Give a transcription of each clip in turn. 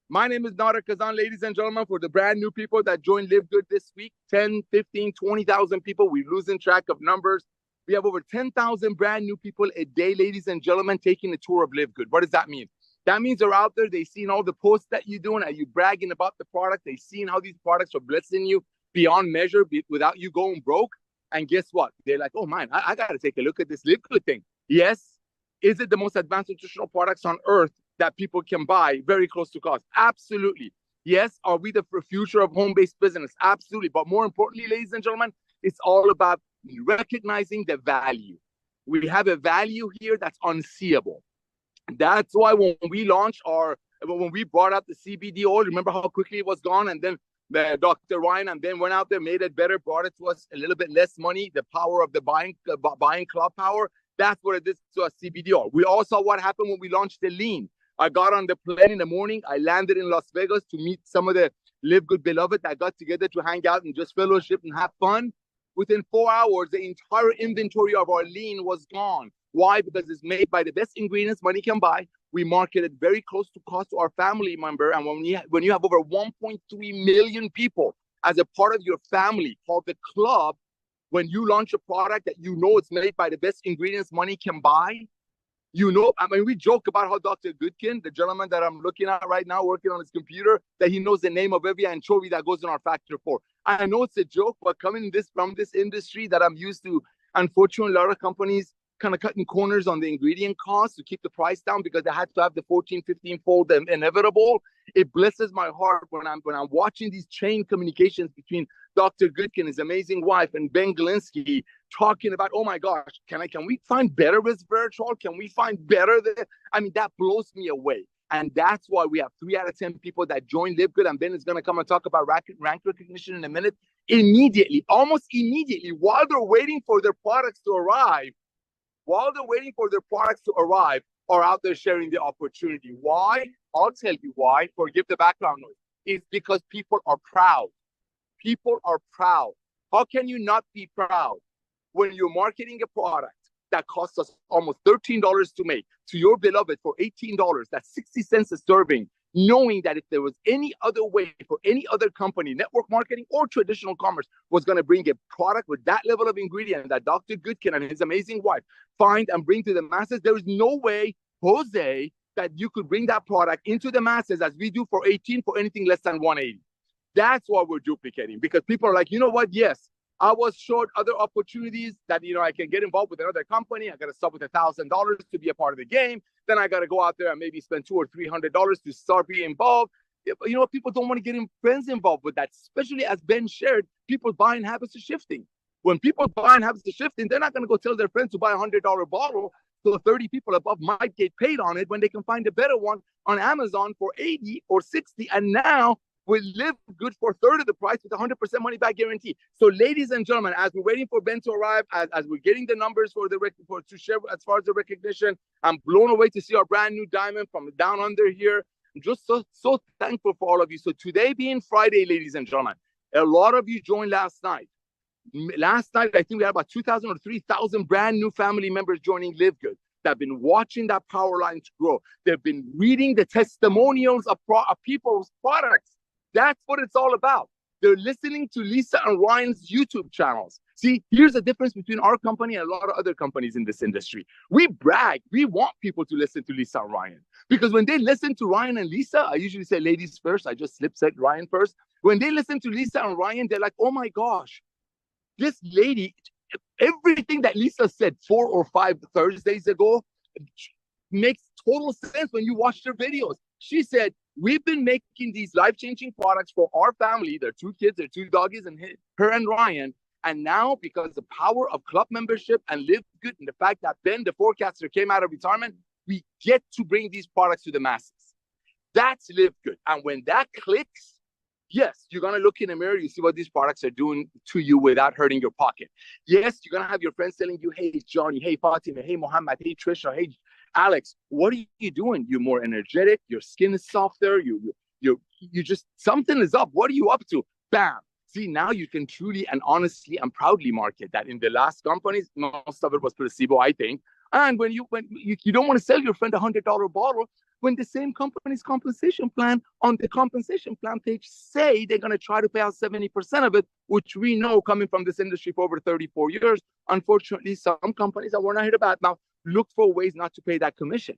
My name is Nader Kazan, ladies and gentlemen, for the brand new people that joined Live Good this week, 10, 15, 20,000 people. We're losing track of numbers. We have over 10,000 brand new people a day, ladies and gentlemen, taking a tour of Live Good. What does that mean? That means they're out there, they've seen all the posts that you're doing, and you bragging about the product. They've seen how these products are blessing you beyond measure without you going broke. And guess what? They're like, oh, man, I got to take a look at this Live Good thing. Yes. Is it the most advanced nutritional products on earth that people can buy very close to cost? Absolutely. Yes. Are we the future of home-based business? Absolutely. But more importantly, ladies and gentlemen, it's all about recognizing the value. We have a value here that's unseeable. That's why when we brought out the CBD oil, remember how quickly it was gone? And then Dr. Ryan and Ben went out there, made it better, brought it to us a little bit less money, the power of the buying club power. That's what it is to a CBD oil. We all saw what happened when we launched the lean. I got on the plane in the morning. I landed in Las Vegas to meet some of the Live Good beloved that got together to hang out and just fellowship and have fun. Within 4 hours, the entire inventory of our lean was gone. Why? Because it's made by the best ingredients money can buy. We market it very close to cost to our family member. And when you have over 1.3 million people as a part of your family called the club, when you launch a product that you know it's made by the best ingredients money can buy, we joke about how Dr. Goodkin, the gentleman that I'm looking at right now working on his computer, that he knows the name of every anchovy that goes in our factory floor. I know it's a joke, but coming from this industry that I'm used to, unfortunately, a lot of companies kind of cutting corners on the ingredient costs to keep the price down because they had to have the 14, 15-fold inevitable. It blesses my heart when I'm watching these chain communications between Dr. Goodkin, his amazing wife, and Ben Galinsky talking about, oh my gosh, can we find better resveratrol? Can we find better? That blows me away. And that's why we have 3 out of 10 people that join Live Good. And Ben is going to come and talk about rank recognition in a minute. Almost immediately, while they're waiting for their products to arrive, are out there sharing the opportunity. Why? I'll tell you why. Forgive the background noise. It's because people are proud. People are proud. How can you not be proud when you're marketing a product that costs us almost $13 to make to your beloved for $18? That's 60 cents a serving, knowing that if there was any other way for any other company, network marketing or traditional commerce, was going to bring a product with that level of ingredient that Dr. Goodkin and his amazing wife find and bring to the masses, there is no way, Jose, that you could bring that product into the masses as we do for 18 for anything less than 180. That's what we're duplicating, because people are like, you know what? Yes, I was short other opportunities that, I can get involved with another company. I got to start with $1,000 to be a part of the game. Then I got to go out there and maybe spend $200 or $300 to start being involved. People don't want to get friends involved with that, especially as Ben shared, people's buying habits are shifting. When people's buying habits are shifting, they're not going to go tell their friends to buy a $100 bottle. So 30 people above might get paid on it when they can find a better one on Amazon for 80 or 60. And now we Live Good for a third of the price with 100% money back guarantee. So, ladies and gentlemen, as we're waiting for Ben to arrive, as we're getting the numbers to share as far as the recognition, I'm blown away to see our brand new diamond from down under here. I'm just so thankful for all of you. So today being Friday, ladies and gentlemen, a lot of you joined last night. Last night, I think we had about 2,000 or 3,000 brand new family members joining Live Good that have been watching that power line to grow. They've been reading the testimonials of people's products. That's what it's all about. They're listening to Lisa and Ryan's YouTube channels. See, here's the difference between our company and a lot of other companies in this industry. We brag. We want people to listen to Lisa and Ryan. Because when they listen to Ryan and Lisa, I usually say ladies first. I just said Ryan first. When they listen to Lisa and Ryan, they're like, oh my gosh, this lady, everything that Lisa said 4 or 5 Thursdays ago makes total sense when you watch their videos. She said, we've been making these life-changing products for our family, their 2 kids, their 2 doggies, and her and Ryan. And now, because the power of club membership and Live Good and the fact that Ben, the forecaster, came out of retirement, we get to bring these products to the masses. That's Live Good. And when that clicks, yes, you're going to look in the mirror, you see what these products are doing to you without hurting your pocket. Yes, you're going to have your friends telling you, hey, Johnny, hey, Fatima, hey, Mohammed, hey, Trisha, hey, Alex, what are you doing? You're more energetic. Your skin is softer. You just, something is up. What are you up to? Bam. See, now you can truly and honestly and proudly market that. In the last companies, most of it was placebo, I think. And when you don't want to sell your friend $100 bottle, when the same company's compensation plan on the compensation plan page say they're going to try to pay out 70% of it, which we know coming from this industry for over 34 years. Unfortunately, some companies, and we're not here to badmouth, look for ways not to pay that commission.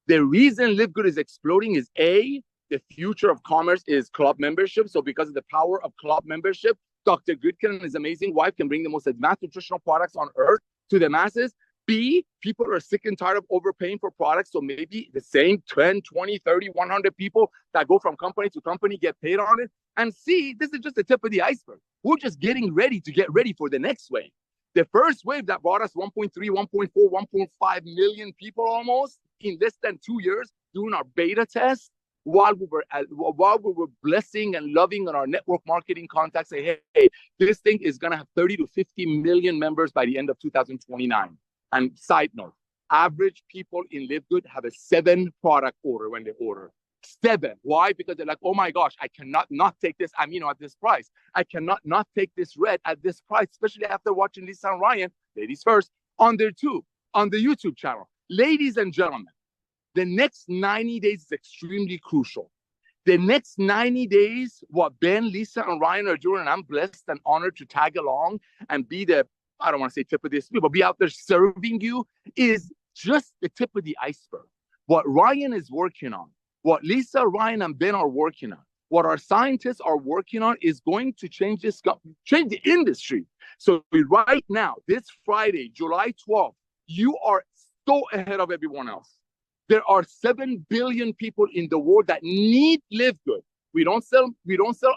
The reason Live Good is exploding is A, the future of commerce is club membership. So because of the power of club membership, Dr. Goodkin and his amazing wife can bring the most advanced nutritional products on earth to the masses. B, people are sick and tired of overpaying for products. So maybe the same 10, 20, 30, 100 people that go from company to company get paid on it. And C, this is just the tip of the iceberg. We're just getting ready to get ready for the next wave. The first wave that brought us 1.3, 1.4, 1.5 million people almost in less than 2 years doing our beta test while we were blessing and loving on our network marketing contacts, say, hey, this thing is going to have 30 to 50 million members by the end of 2029. And side note, average people in Live Good have a 7 product order when they order. 7. Why? Because they're like, oh my gosh, I cannot not take this amino at this price. I cannot not take this red at this price, especially after watching Lisa and Ryan, ladies first, on their tube, on the YouTube channel. Ladies and gentlemen, the next 90 days is extremely crucial. The next 90 days, what Ben, Lisa, and Ryan are doing, and I'm blessed and honored to tag along and be the, I don't want to say tip of the spear, but be out there serving you, is just the tip of the iceberg. What Ryan is working on, what Lisa, Ryan, and Ben are working on, what our scientists are working on is going to change the industry. So right now, this Friday, July 12th, you are so ahead of everyone else. There are 7 billion people in the world that need Live Good. We don't sell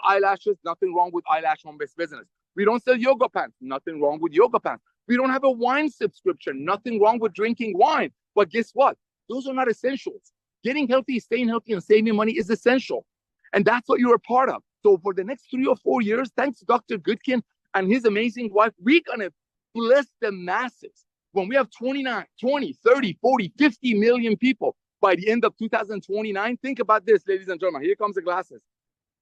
eyelashes, nothing wrong with eyelash home-based business. We don't sell yoga pants, nothing wrong with yoga pants. We don't have a wine subscription, nothing wrong with drinking wine. But guess what? Those are not essentials. Getting healthy, staying healthy, and saving money is essential. And that's what you're a part of. So for the next 3 or 4 years, thanks to Dr. Goodkin and his amazing wife, we're going to bless the masses. When we have 29, 20, 30, 40, 50 million people by the end of 2029, think about this, ladies and gentlemen. Here comes the glasses.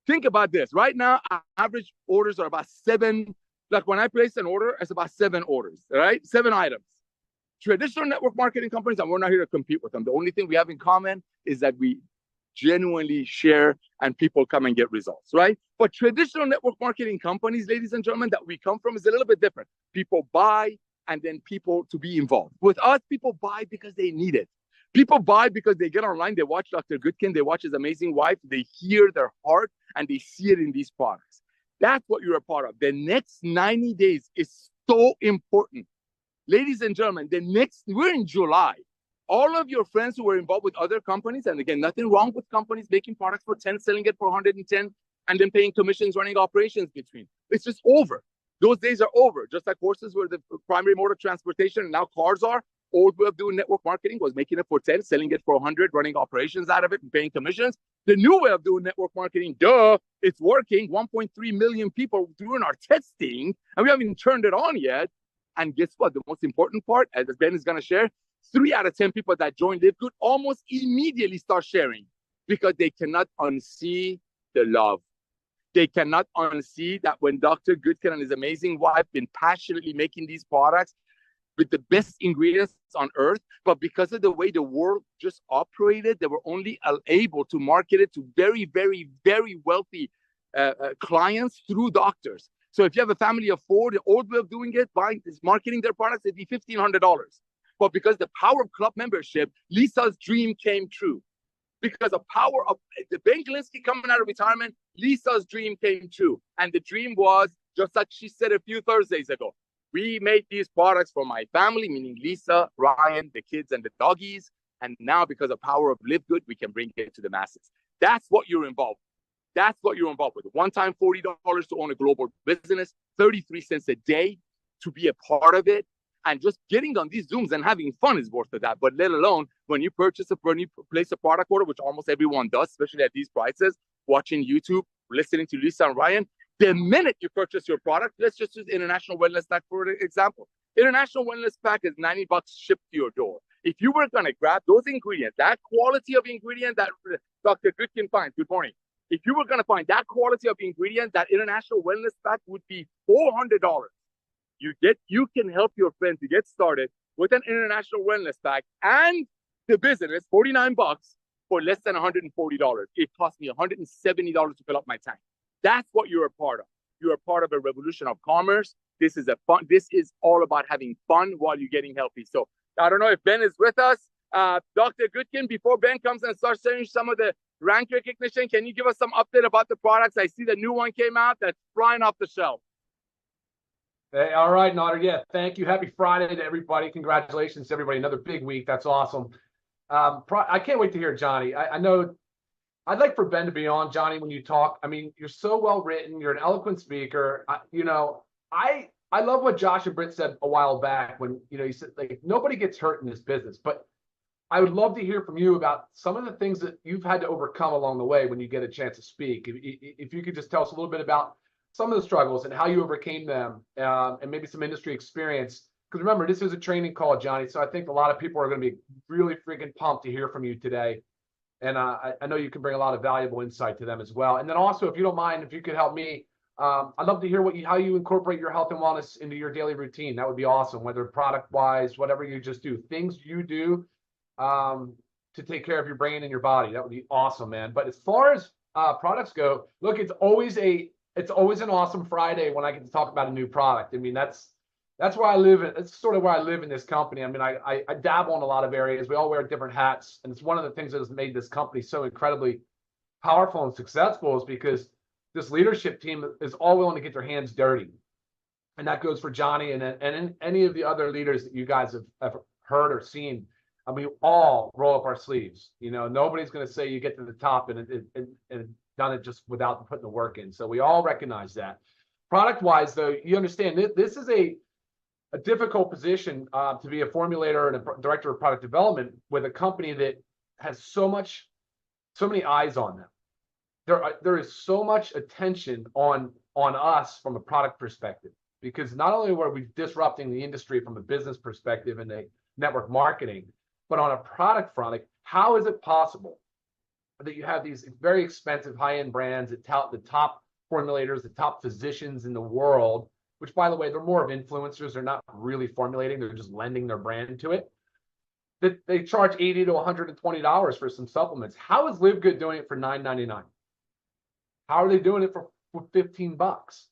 Think about this. Right now, average orders are about 7. Like when I place an order, it's about 7 orders, all right? 7 items. Traditional network marketing companies, and we're not here to compete with them. The only thing we have in common is that we genuinely share and people come and get results, right? But traditional network marketing companies, ladies and gentlemen, that we come from is a little bit different. People buy and then people to be involved. With us, people buy because they need it. People buy because they get online, they watch Dr. Goodkin, they watch his amazing wife, they hear their heart, and they see it in these products. That's what you're a part of. The next 90 days is so important. Ladies and gentlemen, we're in July. All of your friends who were involved with other companies, and again, nothing wrong with companies making products for 10, selling it for 110, and then paying commissions, running operations between. It's just over. Those days are over. Just like horses were the primary mode of transportation, and now cars are. Old way of doing network marketing was making it for 10, selling it for 100, running operations out of it and paying commissions. The new way of doing network marketing, it's working. 1.3 million people doing our testing, and we haven't even turned it on yet. And guess what? The most important part, as Ben is going to share, 3 out of 10 people that join Live Good almost immediately start sharing because they cannot unsee the love. They cannot unsee that when Dr. Goodkin and his amazing wife been passionately making these products with the best ingredients on earth, but because of the way the world just operated, they were only able to market it to very, very, very wealthy clients through doctors. So if you have a family of 4, the old way of doing it, marketing their products, it'd be $1,500. But because the power of club membership, Lisa's dream came true. Because the power of the Ben Glinsky coming out of retirement, Lisa's dream came true. And the dream was, just like she said a few Thursdays ago, we made these products for my family, meaning Lisa, Ryan, the kids, and the doggies. And now because of the power of Live Good, we can bring it to the masses. That's what you're involved with. That's what you're involved with. One time $40 to own a global business, 33 cents a day to be a part of it. And just getting on these Zooms and having fun is worth of that. But let alone when you place a product order, which almost everyone does, especially at these prices, watching YouTube, listening to Lisa and Ryan, the minute you purchase your product, let's just use International Wellness Pack for example. International Wellness Pack is $90 shipped to your door. If you were going to grab those ingredients, that quality of ingredient that Dr. Goodkin finds, good morning. If you were going to find that quality of ingredient, that International Wellness Pack would be $400. You can help your friend to get started with an International Wellness Pack and the business, $49, for less than $140. It cost me $170 to fill up my tank. That's what you're a part of. You're a part of a revolution of commerce. This is all about having fun while you're getting healthy. So I don't know if Ben is with us. Dr. Goodkin, before Ben comes and starts sharing some of the rank recognition, can you give us some update about the products? I see the new one came out that's flying off the shelf. Hey, all right, Nader. Yeah, thank you. Happy Friday to everybody. Congratulations to everybody. Another big week. That's awesome. I can't wait to hear Johnny. I know I'd like for Ben to be on, Johnny, when you talk. I mean, you're so well written. You're an eloquent speaker. I love what Josh and Britt said a while back when, you said, like, nobody gets hurt in this business. But I would love to hear from you about some of the things that you've had to overcome along the way when you get a chance to speak. If you could just tell us a little bit about some of the struggles and how you overcame them, and maybe some industry experience. Because remember, this is a training call, Johnny. So I think a lot of people are going to be really freaking pumped to hear from you today. And I know you can bring a lot of valuable insight to them as well. And then also, if you don't mind, if you could help me, I'd love to hear how you incorporate your health and wellness into your daily routine. That would be awesome, whether product-wise, whatever you just do, things you do to take care of your brain and your body. That would be awesome, man. But as far as products go, look, it's always an awesome Friday when I get to talk about a new product. I mean, that's where I live. It's sort of where I live in this company. I mean, I dabble in a lot of areas. We all wear different hats. And it's one of the things that has made this company so incredibly powerful and successful is because this leadership team is all willing to get their hands dirty. And that goes for Johnny and any of the other leaders that you guys have heard or seen. I mean, we all roll up our sleeves. Nobody's going to say you get to the top and done it just without putting the work in. So we all recognize that. Product-wise, though, you understand this is a difficult position to be a formulator and a director of product development with a company that has so many eyes on them. There is so much attention on us from a product perspective, because not only were we disrupting the industry from a business perspective and a network marketing, but on a product front, like, how is it possible that you have these very expensive high-end brands that tout the top formulators, the top physicians in the world, which, by the way, they're more of influencers. They're not really formulating. They're just lending their brand to it. That they charge $80 to $120 for some supplements. How is Live Good doing it for $9.99? How are they doing it for $15?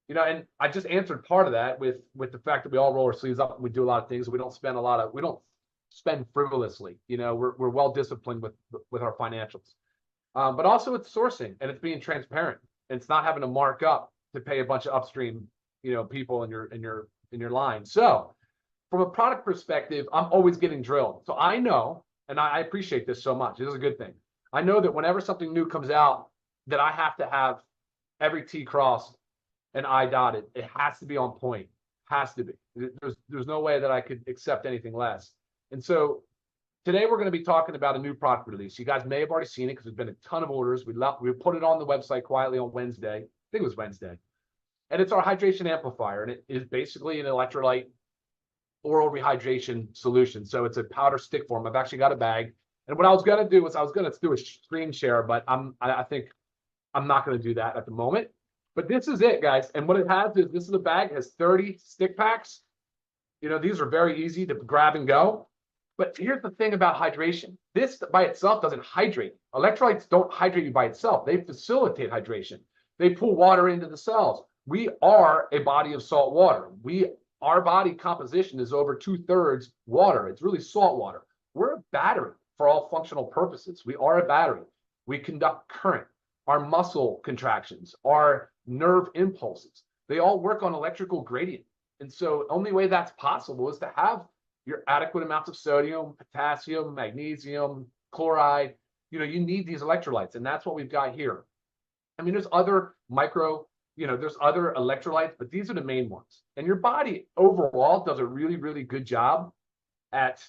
And I just answered part of that with the fact that we all roll our sleeves up and we do a lot of things. We don't spend frivolously. We're well disciplined with our financials. But also it's sourcing and it's being transparent. And it's not having to mark up to pay a bunch of upstream, people in your line. So from a product perspective, I'm always getting drilled. So I know, and I appreciate this so much. This is a good thing. I know that whenever something new comes out, that I have to have every T crossed and I dotted. It has to be on point. Has to be. There's no way that I could accept anything less. And so today we're going to be talking about a new product release. You guys may have already seen it because there's been a ton of orders. We put it on the website quietly on Wednesday. I think it was Wednesday. And it's our hydration amplifier. And it is basically an electrolyte oral rehydration solution. So it's a powder stick form. I've actually got a bag. And what I was going to do was I was going to do a screen share, but I think I'm not going to do that at the moment. But this is it, guys. And what it has is this is a bag. It has 30 stick packs. These are very easy to grab and go. But here's the thing about hydration. This by itself doesn't hydrate. Electrolytes don't hydrate you by itself. They facilitate hydration. They pull water into the cells. We are a body of salt water. Our body composition is over 2/3 water. It's really salt water. We're a battery for all functional purposes. We are a battery. We conduct current. Our muscle contractions, our nerve impulses, they all work on electrical gradient. And so the only way that's possible is to have your adequate amounts of sodium, potassium, magnesium, chloride. You need these electrolytes, and that's what we've got here. I mean, there's other there's other electrolytes, but these are the main ones. And your body overall does a really, really good job at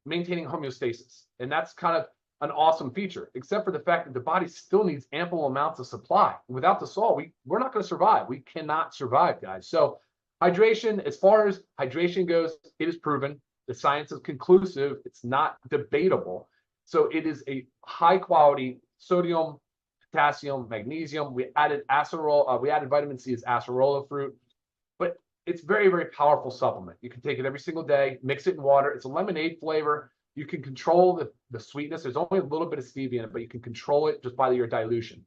maintaining homeostasis. And that's kind of an awesome feature, except for the fact that the body still needs ample amounts of supply. Without the salt, we're not going to survive. We cannot survive, guys. So hydration, as far as hydration goes, it is proven. The science is conclusive. It's not debatable. So it is a high quality sodium, potassium, magnesium. We added acerola. We added vitamin C as acerola fruit. But it's very, very powerful supplement. You can take it every single day, mix it in water. It's a lemonade flavor. You can control the sweetness. There's only a little bit of stevia in it, but you can control it just by your dilution.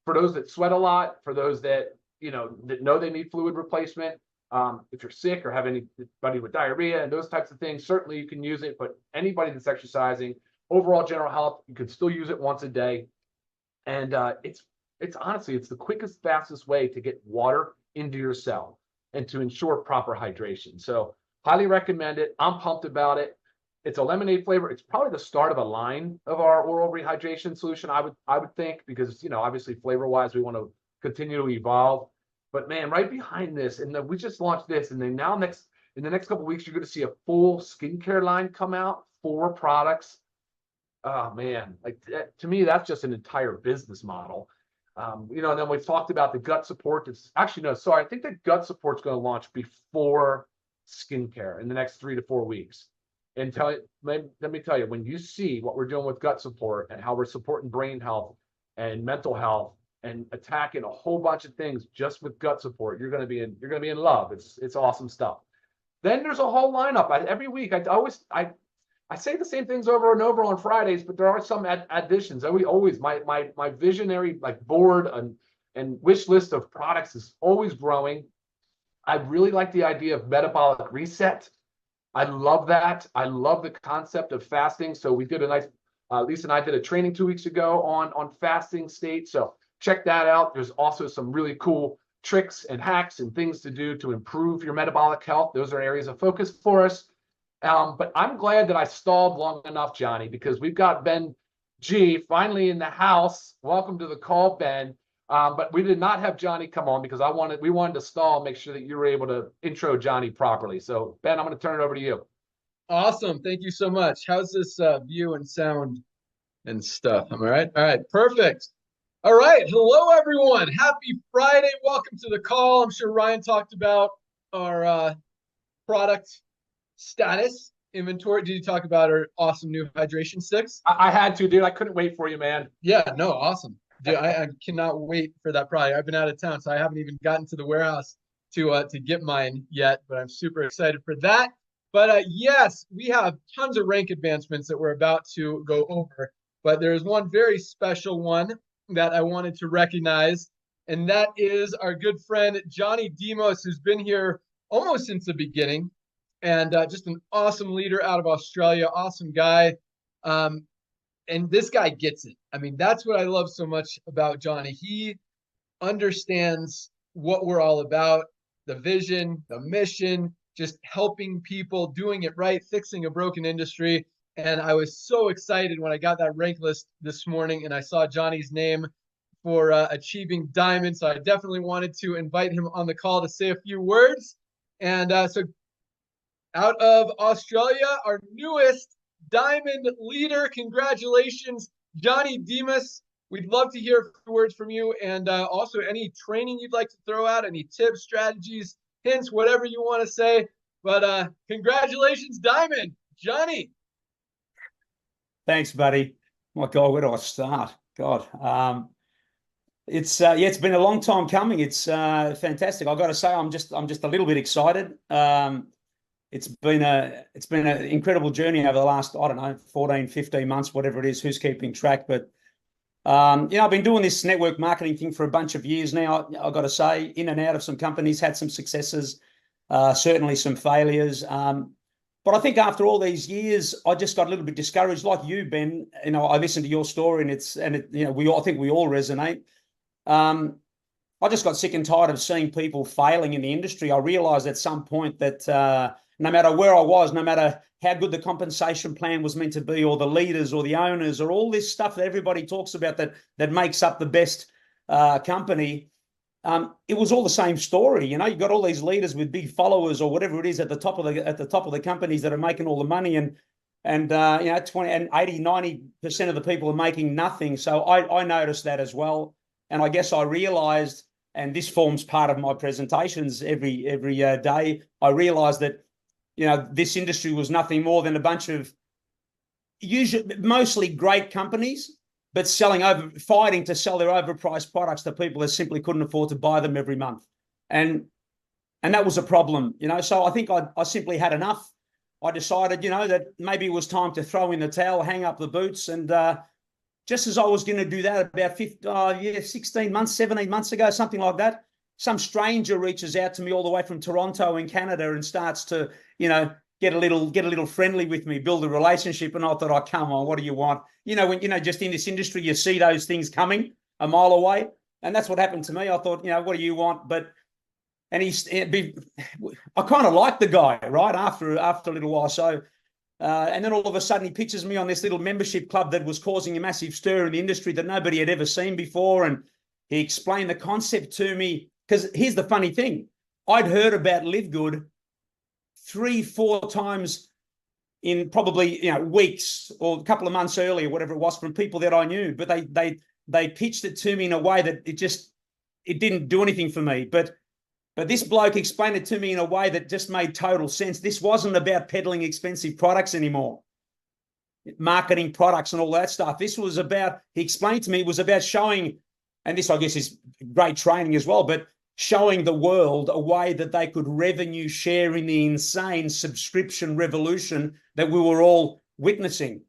For those that sweat a lot, for those that know they need fluid replacement, if you're sick or have anybody with diarrhea and those types of things, certainly you can use it. But anybody that's exercising, overall general health, you can still use it once a day. And it's honestly, it's the quickest, fastest way to get water into your cell and to ensure proper hydration. So highly recommend it. I'm pumped about it. It's a lemonade flavor. It's probably the start of a line of our oral rehydration solution, I would think, because obviously flavor wise we want to continue to evolve. But man, right behind this, and we just launched this, and then now in the next couple of weeks you're going to see a full skincare line come out, 4 products. Oh man, like to me that's just an entire business model. And then we've talked about the gut support. It's actually no, sorry, I think the gut support's going to launch before skincare in the next 3 to 4 weeks. And let me tell you, when you see what we're doing with gut support and how we're supporting brain health and mental health and attacking a whole bunch of things just with gut support, you're going to be in love. It's awesome stuff. Then there's a whole lineup. Every week I say the same things over and over on Fridays, but there are some additions. My visionary board and wish list of products is always growing. I really like the idea of metabolic reset. I love that. I love the concept of fasting. So we did a nice, Lisa and I did a training 2 weeks ago on fasting state. So check that out. There's also some really cool tricks and hacks and things to do to improve your metabolic health. Those are areas of focus for us. But I'm glad that I stalled long enough, Johnny, because we've got Ben G finally in the house. Welcome to the call, Ben. But we did not have Johnny come on because we wanted to stall, make sure that you were able to intro Johnny properly. So Ben, I'm going to turn it over to you. Awesome. Thank you so much. How's this view and sound and stuff? Am I right? All right. Perfect. All right. Hello, everyone. Happy Friday. Welcome to the call. I'm sure Ryan talked about our product status inventory. Did you talk about our awesome new hydration sticks? I had to, dude. I couldn't wait for you, man. Yeah, no, awesome. Dude, I cannot wait for that product. I've been out of town, so I haven't even gotten to the warehouse to get mine yet, but I'm super excited for that. But yes, we have tons of rank advancements that we're about to go over, but there's one very special one that I wanted to recognize, and that is our good friend Johnny Demos, who's been here almost since the beginning, and just an awesome leader out of Australia, awesome guy. And this guy gets it. I mean, that's what I love so much about Johnny. He understands what we're all about, the vision, the mission, just helping people, doing it right, fixing a broken industry. And I was so excited when I got that rank list this morning and I saw Johnny's name for achieving diamond. So I definitely wanted to invite him on the call to say a few words. And so out of Australia, our newest diamond leader. Congratulations, Johnny Demos. We'd love to hear words from you, and also any training you'd like to throw out, any tips, strategies, hints, whatever you want to say. But congratulations, Diamond. Johnny. Thanks, buddy. My God, where do I start? God, it's been a long time coming. It's fantastic. I've got to say, I'm just a little bit excited. It's been an incredible journey over the last, 14, 15 months, whatever it is, who's keeping track. But, I've been doing this network marketing thing for a bunch of years now. I've got to say, in and out of some companies, had some successes, certainly some failures. But I think after all these years, I just got a little bit discouraged, like you, Ben. I listened to your story and I think we all resonate. I just got sick and tired of seeing people failing in the industry. I realized at some point that, no matter where I was, no matter how good the compensation plan was meant to be, or the leaders or the owners or all this stuff that everybody talks about that makes up the best company, it was all the same story. You've got all these leaders with big followers or whatever it is at the top of the companies that are making all the money, and 20 and 80-90% of the people are making nothing. So I noticed that as well, and I guess I realized, and this forms part of my presentations every day, I realized that this industry was nothing more than a bunch of mostly great companies, but fighting to sell their overpriced products to people that simply couldn't afford to buy them every month. And that was a problem, So I think I simply had enough. I decided, that maybe it was time to throw in the towel, hang up the boots. And just as I was going to do that about 16 months, 17 months ago, something like that, some stranger reaches out to me all the way from Toronto in Canada and starts to, get a little friendly with me, build a relationship. And I thought, oh, come on, what do you want? When, just in this industry, you see those things coming a mile away. And that's what happened to me. I thought, what do you want? I kind of liked the guy, right? After a little while. So, and then all of a sudden he pitches me on this little membership club that was causing a massive stir in the industry that nobody had ever seen before. And he explained the concept to me, because here's the funny thing. I'd heard about Live Good 3-4 times in probably, weeks or a couple of months earlier, whatever it was, from people that I knew, but they pitched it to me in a way that it didn't do anything for me. But this bloke explained it to me in a way that just made total sense. This wasn't about peddling expensive products anymore, marketing products and all that stuff. This was about, he explained to me, it was about showing, and this I guess is great training as well, but showing the world a way that they could revenue share in the insane subscription revolution that we were all witnessing.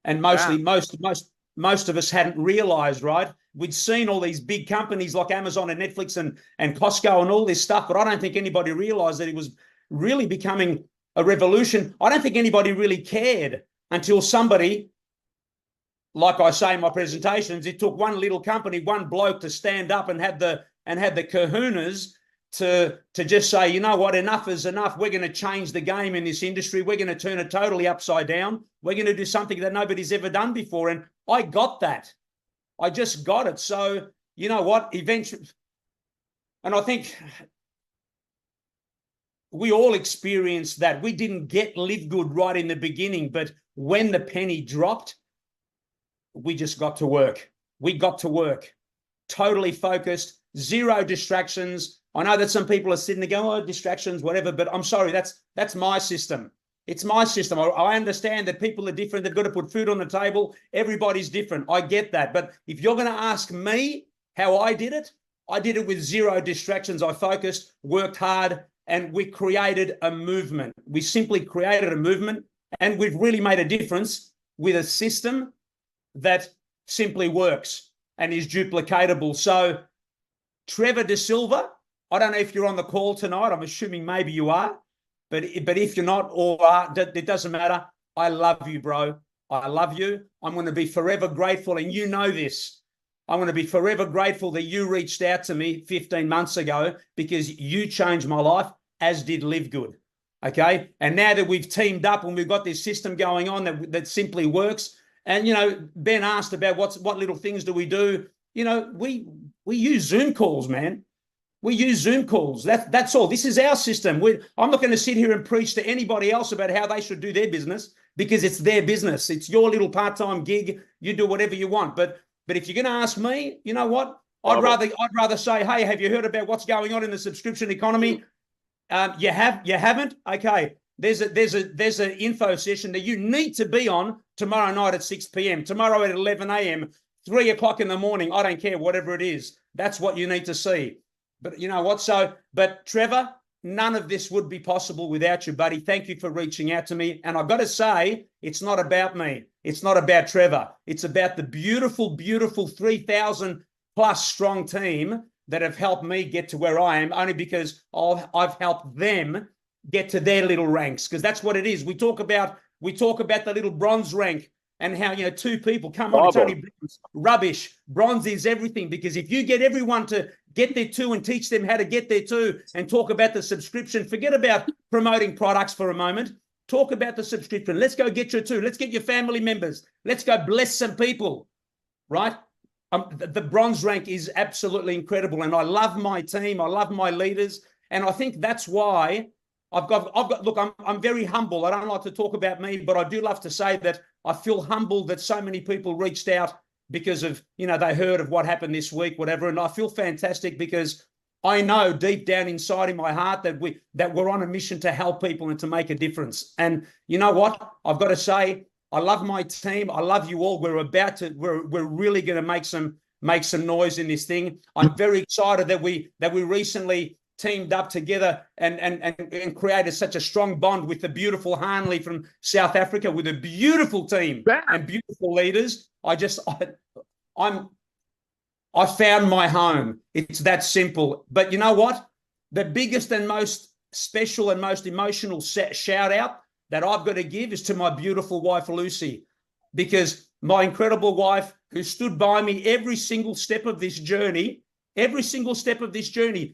And most of us hadn't realized, right? We'd seen all these big companies like Amazon and Netflix and Costco and all this stuff, but I don't think anybody realized that it was really becoming a revolution. I don't think anybody really cared until somebody, like I say in my presentations, it took one little company, one bloke to stand up and had the kahunas to just say, you know what, enough is enough. We're going to change the game in this industry. We're going to turn it totally upside down. We're going to do something that nobody's ever done before. And I got that. I just got it. So, you know what, eventually, and I think we all experienced that. We didn't get Live Good right in the beginning, but when the penny dropped, we just got to work. We got to work, totally focused, zero distractions. I know that some people are sitting there going, oh, distractions, whatever, but I'm sorry, that's my system. It's my system. I understand that people are different. They've got to put food on the table. Everybody's different. I get that. But if you're going to ask me how I did it with zero distractions. I focused, worked hard, and we created a movement. We simply created a movement, and we've really made a difference with a system that simply works and is duplicatable. So Trevor De Silva, I don't know if you're on the call tonight. I'm assuming maybe you are. But if you're not or are, it doesn't matter. I love you, bro. I love you. I'm going to be forever grateful, and you know this. I'm going to be forever grateful that you reached out to me 15 months ago, because you changed my life, as did Live Good. Okay? And now that we've teamed up and we've got this system going on that simply works, and, Ben asked about what little things do we do. We use Zoom calls, man. We use Zoom calls. That's all. This is our system. I'm not going to sit here and preach to anybody else about how they should do their business, because it's their business. It's your little part-time gig. You do whatever you want. But if you're going to ask me, you know what? I'd rather say, hey, have you heard about what's going on in the subscription economy? You haven't? Okay. There's an info session that you need to be on tomorrow night at 6 p.m., tomorrow at 11 a.m., 3 o'clock in the morning. I don't care, whatever it is. That's what you need to see. But you know what? But Trevor, none of this would be possible without you, buddy. Thank you for reaching out to me. And I've got to say, it's not about me. It's not about Trevor. It's about the beautiful, beautiful 3,000 plus strong team that have helped me get to where I am, only because I've helped them get to their little ranks. Because that's what it is. We talk about the little bronze rank, and how, two people come on, it's only bronze. Rubbish. Bronze is everything, because if you get everyone to get there too and teach them how to get there too, and talk about the subscription, forget about promoting products for a moment. Talk about the subscription. Let's go get your two. Let's get your family members. Let's go bless some people, right? The bronze rank is absolutely incredible, and I love my team. I love my leaders, and I think that's why I've got. Look, I'm very humble. I don't like to talk about me, but I do love to say that I feel humbled that so many people reached out because of, they heard of what happened this week, whatever. And I feel fantastic, because I know deep down inside in my heart that we're on a mission to help people and to make a difference. And you know what? I've got to say, I love my team. I love you all. We're really going to make some noise in this thing. I'm very excited that we recently teamed up together and created such a strong bond with the beautiful Hanley from South Africa, with a beautiful team and beautiful leaders. I found my home. It's that simple. But you know what? The biggest and most special and most emotional shout out that I've got to give is to my beautiful wife, Lucy, because my incredible wife, who stood by me every single step of this journey,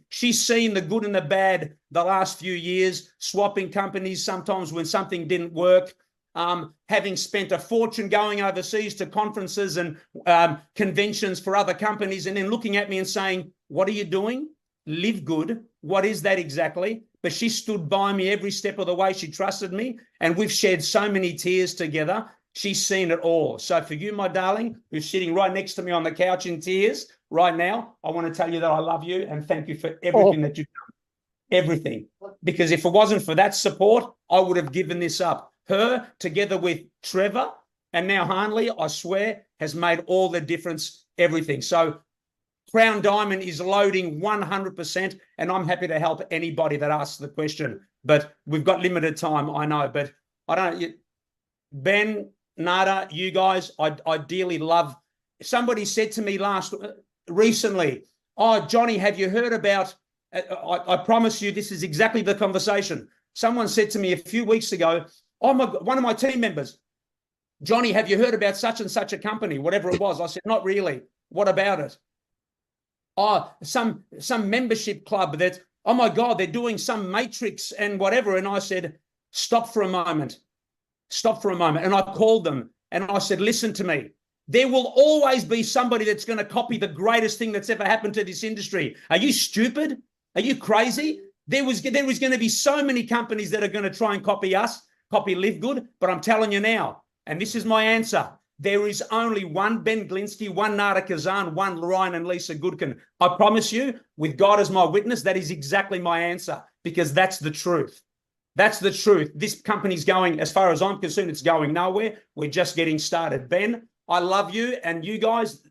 she's seen the good and the bad the last few years, swapping companies sometimes when something didn't work, having spent a fortune going overseas to conferences and conventions for other companies, and then looking at me and saying, what are you doing? Live good. What is that exactly? But she stood by me every step of the way. She trusted me, and we've shared so many tears together. She's seen it all. So for you, my darling, who's sitting right next to me on the couch in tears right now, I want to tell you that I love you and thank you for everything that you've done. Everything. Because if it wasn't for that support, I would have given this up. Her, together with Trevor and now Hanley, I swear, has made all the difference, everything. So Crown Diamond is loading 100%, and I'm happy to help anybody that asks the question. But we've got limited time, I know. But I don't. Ben, Nada, you guys, I dearly love. Somebody said to me recently, "Oh, Johnny, have you heard about?" I promise you, this is exactly the conversation. Someone said to me a few weeks ago, "Oh my, one of my team members, Johnny, have you heard about such and such a company?" Whatever it was, I said, "Not really. What about it?" Oh, some membership club that, oh my God, they're doing some matrix and whatever. And I said, stop for a moment. And I called them and I said, listen to me. There will always be somebody that's going to copy the greatest thing that's ever happened to this industry. Are you stupid? Are you crazy? There was going to be so many companies that are going to try and copy us, copy Live Good. But I'm telling you now, and this is my answer, there is only one Ben Glinsky, one Nada Kazan, one Ryan and Lisa Goodkin. I promise you, with God as my witness, that is exactly my answer, because that's the truth. That's the truth. This company's going, as far as I'm concerned, it's going nowhere. We're just getting started. Ben, I love you, and you guys,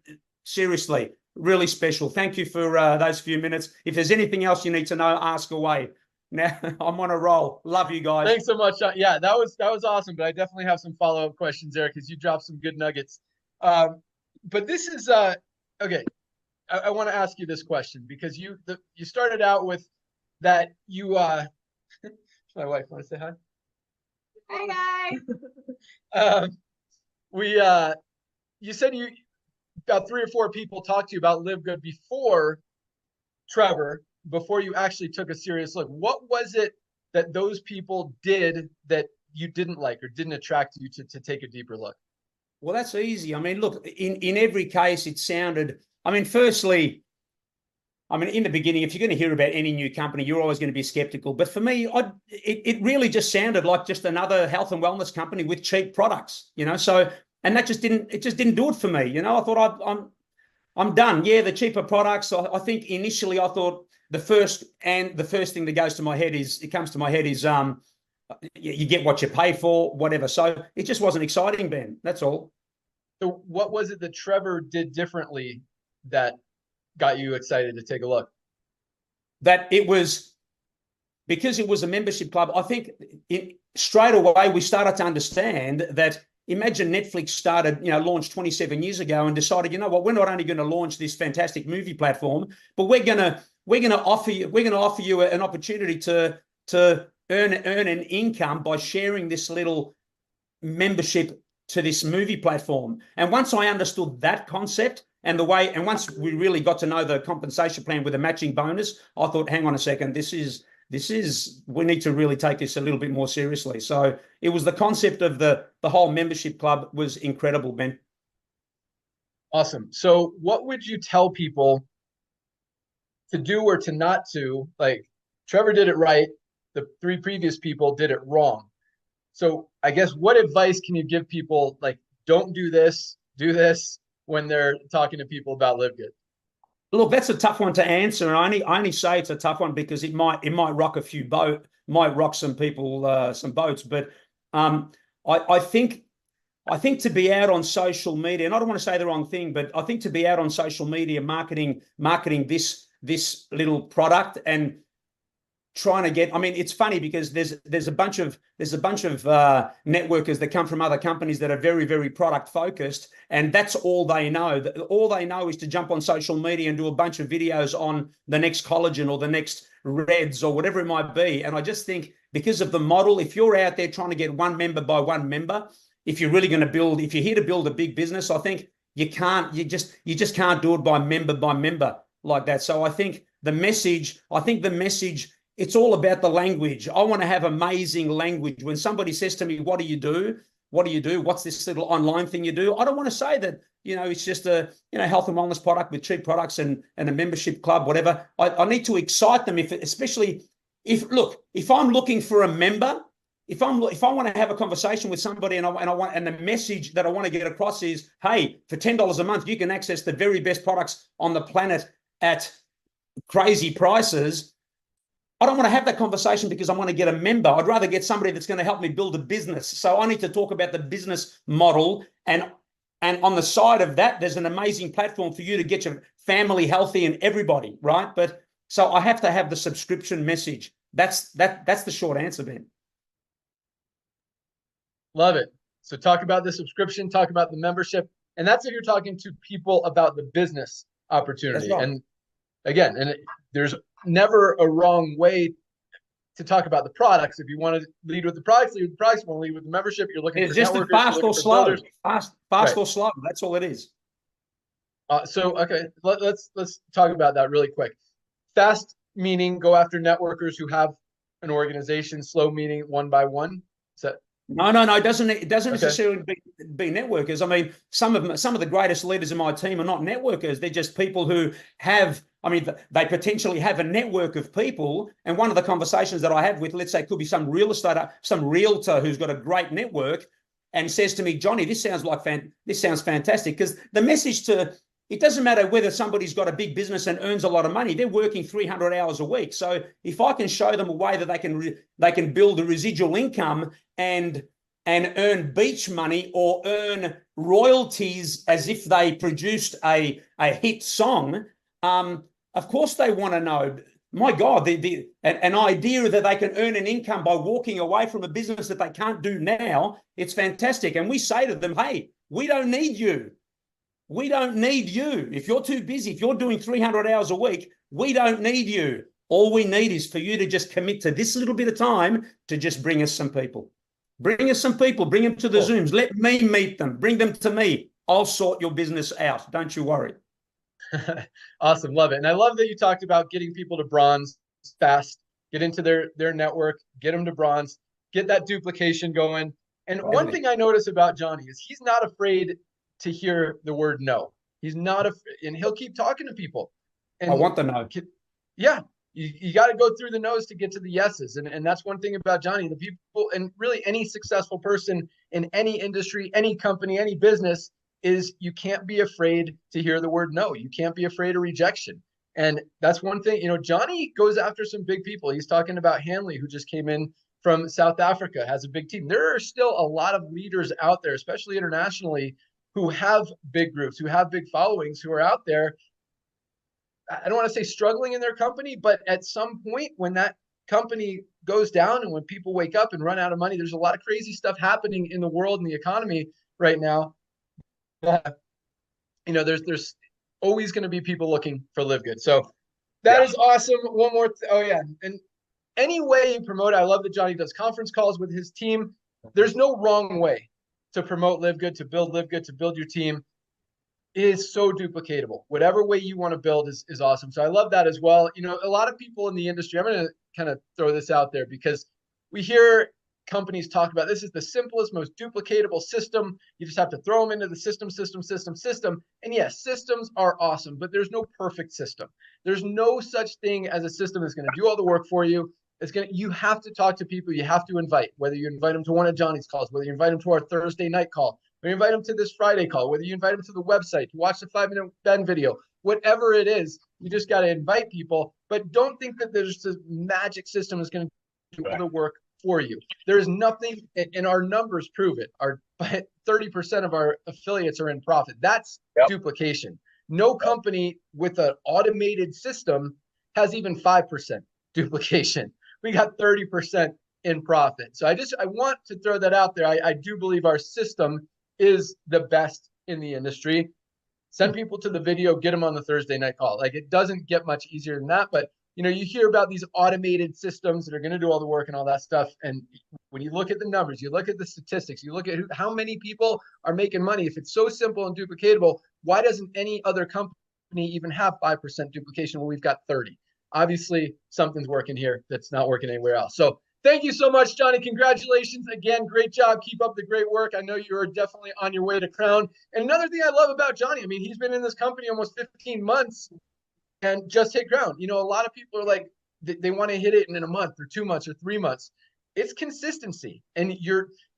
seriously, really special. Thank you for those few minutes. If there's anything else you need to know, ask away. Now I'm on a roll. Love you guys. Thanks so much, Sean. Yeah, that was awesome. But I definitely have some follow-up questions there because you dropped some good nuggets. But this is okay. I want to ask you this question because you started out with that you my wife want to say hi. Hi guys. You said you got 3 or 4 people talk to you about Live Good before Trevor, before you actually took a serious look. What was it that those people did that you didn't like or didn't attract you to take a deeper look? Well, that's easy. I mean, look, in every case, it sounded, I mean, firstly, I mean, in the beginning, if you're going to hear about any new company, you're always going to be skeptical. But for me, it really just sounded like just another health and wellness company with cheap products, you know. So, and that just didn't do it for me. You know, I thought I'm done. Yeah, the cheaper products. I think initially I thought the first thing that comes to my head is you get what you pay for, whatever. So it just wasn't exciting, Ben. That's all. So what was it that Trevor did differently that got you excited to take a look? That it was because it was a membership club. I think straight away we started to understand that. Imagine Netflix launched 27 years ago and decided, you know what, we're not only going to launch this fantastic movie platform, but we're going to offer you an opportunity to earn an income by sharing this little membership to this movie platform. And once I understood that concept and once we really got to know the compensation plan with a matching bonus, I thought, hang on a second, we need to really take this a little bit more seriously. So it was the concept of the whole membership club was incredible, Ben. Awesome. So what would you tell people to do or to not do? Like Trevor did it right. The 3 previous people did it wrong. So I guess what advice can you give people, like, don't do this, do this when they're talking to people about Live Good? Look, that's a tough one to answer, and I only say it's a tough one because it might rock some people some boats. But I think to be out on social media, and I don't want to say the wrong thing, but I think to be out on social media marketing this little product and trying to get. I mean, it's funny because there's a bunch of networkers that come from other companies that are very, very product focused, and that's all they know. All they know is to jump on social media and do a bunch of videos on the next collagen or the next Reds or whatever it might be. And I just think because of the model, if you're out there trying to get one member by one member, if you're really going to build, if you're here to build a big business, I think you just can't do it by member like that. So I think the message, it's all about the language. I want to have amazing language. When somebody says to me, what do you do? What do you do? What's this little online thing you do? I don't want to say that, it's just a, health and wellness product with cheap products and a membership club, whatever. I need to excite them, especially if I'm looking for a member, if I want to have a conversation with somebody and the message that I want to get across is, hey, for $10 a month, you can access the very best products on the planet at crazy prices. I don't want to have that conversation because I want to get a member. I'd rather get somebody that's going to help me build a business. So I need to talk about the business model. And on the side of that, there's an amazing platform for you to get your family healthy and everybody, right? But so I have to have the subscription message. That's the short answer, Ben. Love it. So talk about the subscription, talk about the membership. And that's if you're talking to people about the business opportunity. Right. And again, there's never a wrong way to talk about the products. If you want to lead with the products, lead with the products. If you want to lead with the membership, you're looking for just networkers, fast or slow. Fast right. or slow. That's all it is. Okay, let's talk about that really quick. Fast meaning go after networkers who have an organization. Slow meaning one by one. Is that? No. It doesn't necessarily be networkers. I mean, some of the greatest leaders in my team are not networkers. They're just people who have. I mean, they potentially have a network of people. And one of the conversations that I have with, let's say, could be some real estate, some realtor who's got a great network, and says to me, Johnny, this sounds fantastic, because the message to. It doesn't matter whether somebody's got a big business and earns a lot of money. They're working 300 hours a week. So if I can show them a way that they can build a residual income and earn beach money or earn royalties as if they produced a hit song, of course they want to know. My God, an idea that they can earn an income by walking away from a business that they can't do now, it's fantastic. And we say to them, hey, we don't need you. We don't need you. If you're too busy, if you're doing 300 hours a week, we don't need you. All we need is for you to just commit to this little bit of time to just bring us some people. Bring us some people. Bring them to the Zooms. Let me meet them. Bring them to me. I'll sort your business out. Don't you worry. Awesome. Love it. And I love that you talked about getting people to bronze fast, get into their network, get them to bronze, get that duplication going. And one thing I notice about Johnny is he's not afraid to hear the word no. He's not and he'll keep talking to people. And I want the no. Yeah. You got to go through the no's to get to the yeses. And that's one thing about Johnny. The people, and really any successful person in any industry, any company, any business, is you can't be afraid to hear the word no. You can't be afraid of rejection. And that's one thing, Johnny goes after some big people. He's talking about Hanley, who just came in from South Africa, has a big team. There are still a lot of leaders out there, especially internationally, who have big groups, who have big followings, who are out there. I don't want to say struggling in their company, but at some point when that company goes down and when people wake up and run out of money, there's a lot of crazy stuff happening in the world and the economy right now. There's always going to be people looking for Live Good. So that is awesome. One more. And any way you promote it, I love that Johnny does conference calls with his team. There's no wrong way to promote Live Good, to build Live Good, to build your team. It is so duplicatable. Whatever way you want to build is awesome. So I love that as well. A lot of people in the industry, I'm going to kind of throw this out there because we hear companies talk about this is the simplest, most duplicatable system. You just have to throw them into the system. And yes, systems are awesome, but there's no perfect system. There's no such thing as a system that's going to do all the work for you. You have to talk to people. You have to invite, whether you invite them to one of Johnny's calls, whether you invite them to our Thursday night call, whether you invite them to this Friday call, whether you invite them to the website to watch the 5-minute Ben video, whatever it is, you just got to invite people. But don't think that there's this magic system that's going to do all the work for you. There is nothing, and our numbers prove it. 30% of our affiliates are in profit. That's duplication. No company with an automated system has even 5% duplication. we got 30% in profit. So I want to throw that out there. I do believe our system is the best in the industry. Send people to the video, get them on the Thursday night call. Like, it doesn't get much easier than that. But, you know, you hear about these automated systems that are going to do all the work and all that stuff. And when you look at the numbers, you look at the statistics, you look at how many people are making money. If it's so simple and duplicatable, why doesn't any other company even have 5% duplication when we've got 30? Obviously, something's working here that's not working anywhere else. So thank you so much, Johnny. Congratulations again. Great job. Keep up the great work. I know you are definitely on your way to crown. And another thing I love about Johnny, I mean, he's been in this company almost 15 months and just hit crown. You know, a lot of people are like, they want to hit it in a month or 2 months or 3 months. It's consistency. And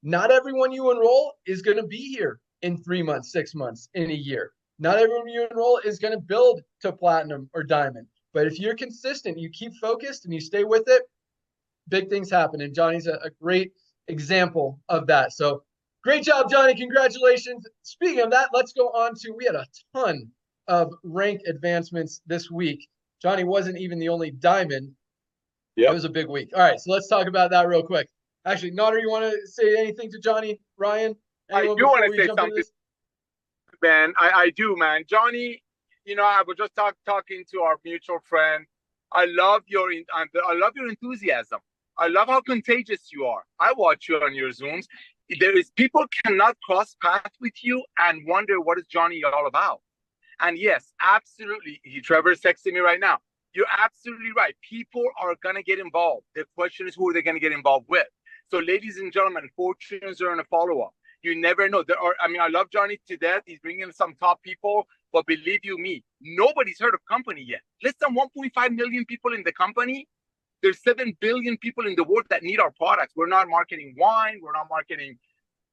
not everyone you enroll is going to be here in 3 months, 6 months, in a year. Not everyone you enroll is going to build to platinum or diamond. But if you're consistent, you keep focused and you stay with it, big things happen. And Johnny's a great example of that. So great job, Johnny. Congratulations. Speaking of that, let's go on to, we had a ton of rank advancements this week. Johnny wasn't even the only diamond. It was a big week. All right, so let's talk about that real quick. Actually, Nader, you want to say anything to Johnny, Ryan? I do want to say something, man. I do, man. Johnny, you know, I was just talking to our mutual friend. I love your enthusiasm. I love how contagious you are. I watch you on your Zooms. People cannot cross paths with you and wonder what is Johnny all about. And yes, absolutely. Trevor's texting me right now. You're absolutely right. People are going to get involved. The question is, who are they going to get involved with? So, ladies and gentlemen, fortunes are in a follow-up. You never know. I love Johnny to death. He's bringing some top people. But believe you me, nobody's heard of company yet. Less than 1.5 million people in the company. There's 7 billion people in the world that need our products. We're not marketing wine. We're not marketing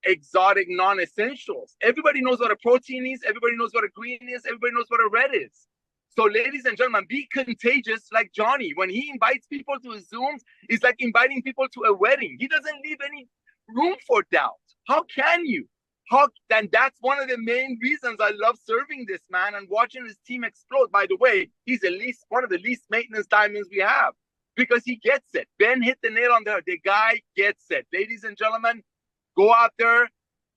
exotic non-essentials. Everybody knows what a protein is. Everybody knows what a green is. Everybody knows what a red is. So, ladies and gentlemen, be contagious like Johnny. When he invites people to his Zooms, it's like inviting people to a wedding. He doesn't leave any room for doubt. How can you? Then that's one of the main reasons I love serving this man and watching his team explode. By the way, he's one of the least maintenance diamonds we have because he gets it. Ben hit the nail on the head. The guy gets it. Ladies and gentlemen, go out there,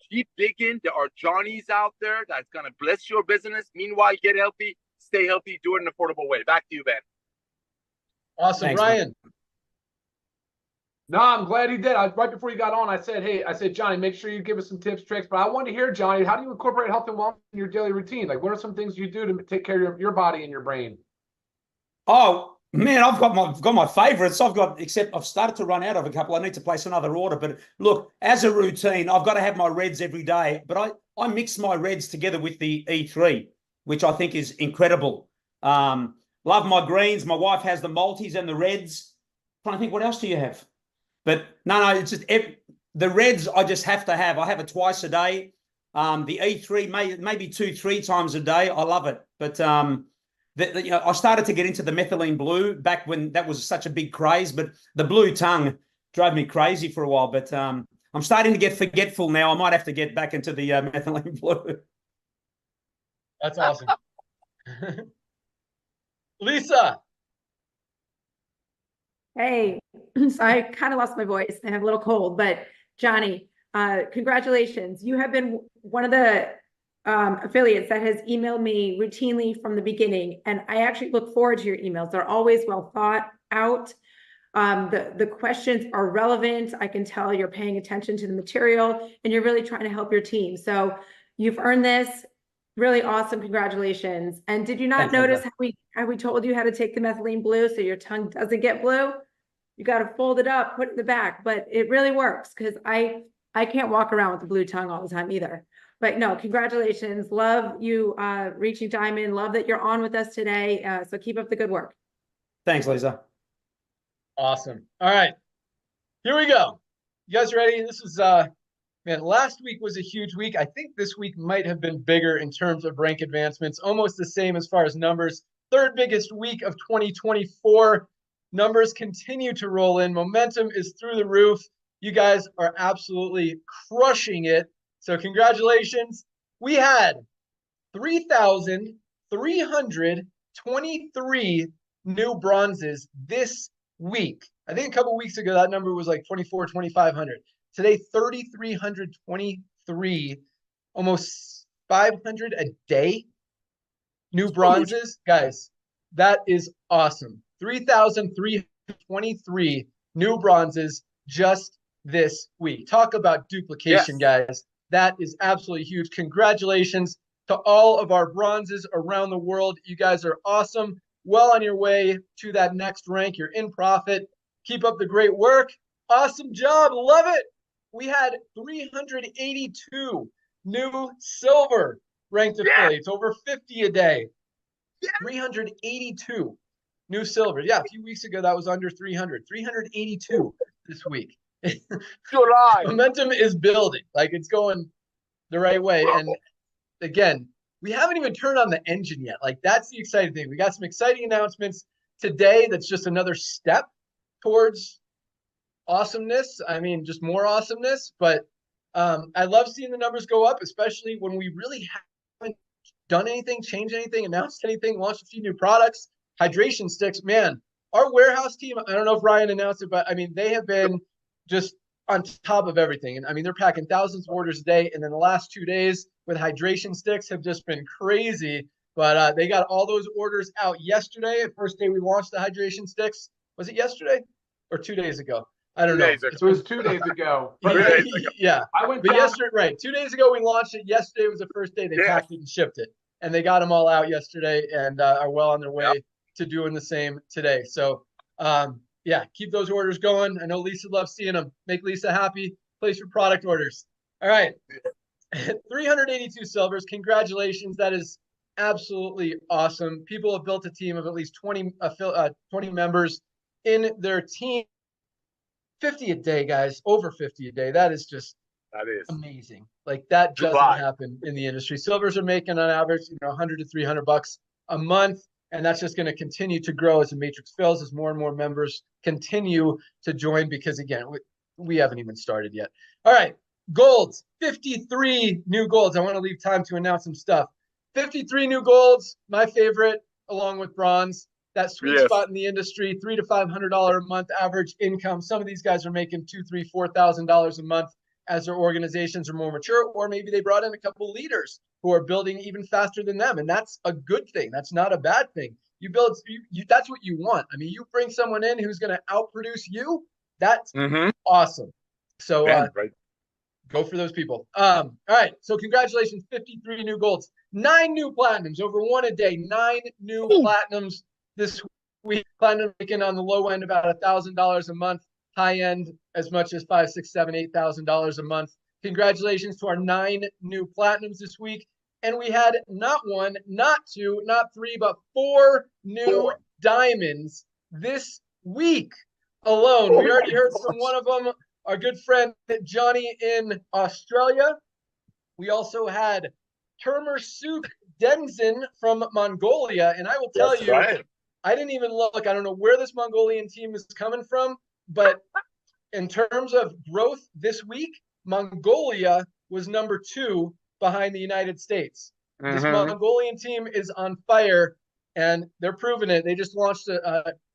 keep digging. There are Johnnies out there that's going to bless your business. Meanwhile, get healthy, stay healthy, do it in an affordable way. Back to you, Ben. Awesome. Thanks, Ryan. Man. No, I'm glad he did. Right before you got on, I said, Johnny, make sure you give us some tips, tricks. But I wanted to hear, Johnny, how do you incorporate health and wellness in your daily routine? Like, what are some things you do to take care of your body and your brain? Oh, man, I've got my favorites. I've started to run out of a couple. I need to place another order. But look, as a routine, I've got to have my reds every day. But I mix my reds together with the E3, which I think is incredible. Love my greens. My wife has the multis and the reds. I'm trying to think, what else do you have? But no, it's just the reds I just have to have. I have it twice a day. The E3 maybe 2-3 times a day. I love it. But I started to get into the methylene blue back when that was such a big craze. But the blue tongue drove me crazy for a while. But I'm starting to get forgetful now. I might have to get back into the methylene blue. That's awesome. Lisa. Hey, so I kind of lost my voice. I have a little cold, but Johnny, congratulations. You have been one of the affiliates that has emailed me routinely from the beginning. And I actually look forward to your emails. They're always well thought out. The questions are relevant. I can tell you're paying attention to the material and you're really trying to help your team. So you've earned this. Really awesome. Congratulations. And did you not notice how we told you how to take the methylene blue so your tongue doesn't get blue? You got to fold it up, put it in the back, but it really works because I can't walk around with the blue tongue all the time either. But no, congratulations. Love you reaching diamond. Love that you're on with us today. So keep up the good work. Thanks, Lisa. Awesome. All right, here we go. You guys ready? This is man, last week was a huge week. I think this week might have been bigger in terms of rank advancements, almost the same as far as numbers. Third biggest week of 2024. Numbers continue to roll in. Momentum is through the roof. You guys are absolutely crushing it. So congratulations. We had 3,323 new bronzes this week. I think a couple weeks ago, that number was like 2,500. Today, 3,323, almost 500 a day. New bronzes. Guys, that is awesome. 3,323 new bronzes just this week. Talk about duplication, guys. That is absolutely huge. Congratulations to all of our bronzes around the world. You guys are awesome. Well on your way to that next rank. You're in profit. Keep up the great work. Awesome job. Love it. We had 382 new silver ranked affiliates, over 50 a day. 382 new silver. Yeah, a few weeks ago, that was under 300. 382 this week. Momentum is building. Like, it's going the right way. And again, we haven't even turned on the engine yet. Like, that's the exciting thing. We got some exciting announcements today. That's just another step towards awesomeness. I mean, just more awesomeness. But I love seeing the numbers go up, especially when we really haven't done anything, changed anything, announced anything, launched a few new products. Hydration sticks, man. Our warehouse team, I don't know if Ryan announced it, but I mean, they have been just on top of everything. And I mean, they're packing thousands of orders a day. And then the last 2 days with hydration sticks have just been crazy. But they got all those orders out yesterday. The first day we launched the hydration sticks. Was it yesterday or 2 days ago? I don't know. It was 2 days ago. Yeah. I went but down. yesterday, right. 2 days ago we launched it. Yesterday was the first day they packed it and shipped it. And they got them all out yesterday and are well on their way to doing the same today. So, yeah, keep those orders going. I know Lisa loves seeing them. Make Lisa happy. Place your product orders. All right. 382 silvers. Congratulations. That is absolutely awesome. People have built a team of at least 20 members in their team. 50 a day, guys. Over 50 a day. That is just amazing. Like, that doesn't happen in the industry. Silvers are making on average, $100 to $300 a month. And that's just going to continue to grow as the matrix fills, as more and more members continue to join, because again, we haven't even started yet. All right. Golds, 53 new golds. I want to leave time to announce some stuff. 53 new golds, my favorite, along with bronze. That sweet spot in the industry, $300 to $500 a month average income. Some of these guys are making $2,000, $3,000, $4,000 a month as their organizations are more mature, or maybe they brought in a couple leaders who are building even faster than them. And that's a good thing. That's not a bad thing. You build, that's what you want. I mean, you bring someone in who's going to outproduce you. That's awesome. So go for those people. All right. So congratulations, 53 new golds, 9 new platinums, over 1 a day, 9 new platinums this week. Platinum making on the low end about $1,000 a month, high end as much as $5,000, $6,000, $7,000, $8,000 a month. Congratulations to our 9 new platinums this week. And we had not 1, not 2, not 3, but 4 new diamonds this week alone. We already heard from one of them, our good friend Johnny in Australia. We also had Termersuk Denzin from Mongolia. And I will tell you, I didn't even look. I don't know where this Mongolian team is coming from, but in terms of growth this week, Mongolia was number 2 behind the United States. This Mongolian team is on fire, and they're proving it. They just launched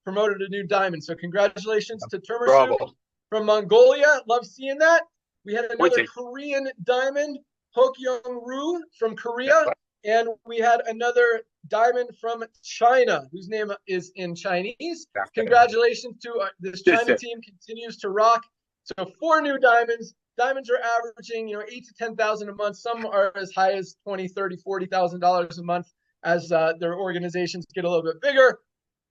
promoted a new diamond. So congratulations to Termersuk from Mongolia. Love seeing that. We had another Korean diamond, Hokyoung-ru from Korea. And we had another diamond from China, whose name is in Chinese. Congratulations to this China team, continues to rock. So 4 new diamonds. Diamonds are averaging, $8,000 to $10,000 a month. Some are as high as $20,000, $30,000, $40,000 a month as their organizations get a little bit bigger.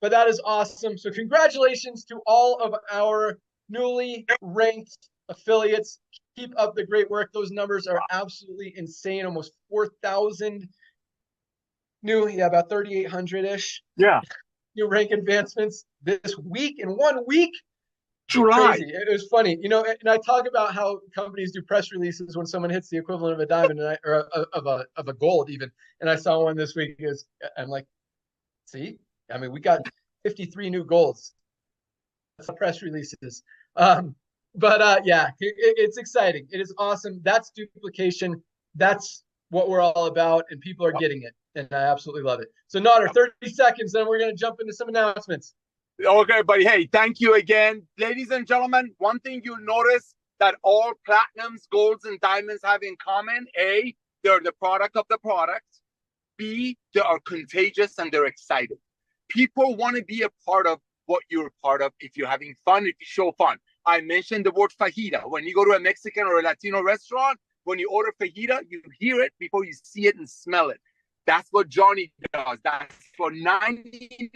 But that is awesome. So congratulations to all of our newly ranked affiliates. Keep up the great work. Those numbers are absolutely insane. Almost 4,000 new, about 3,800-ish. New rank advancements this week, in 1 week. Crazy. It was funny, and I talk about how companies do press releases when someone hits the equivalent of a diamond, or of a gold even. And I saw one this week. I'm like, see, I mean, we got 53 new golds. That's press releases. But yeah, it's exciting. It is awesome. That's duplication. That's what we're all about, and people are getting it, and I absolutely love it. So, Nodder, 30 seconds, then we're going to jump into some announcements. Okay, but hey, thank you again. Ladies and gentlemen, one thing you'll notice that all platinums, golds, and diamonds have in common: A, they're the product of the product. B, they are contagious and they're excited. People want to be a part of what you're a part of if you're having fun, if you show fun. I mentioned the word fajita. When you go to a Mexican or a Latino restaurant, when you order fajita, you hear it before you see it and smell it. That's what Johnny does. That's for 99%.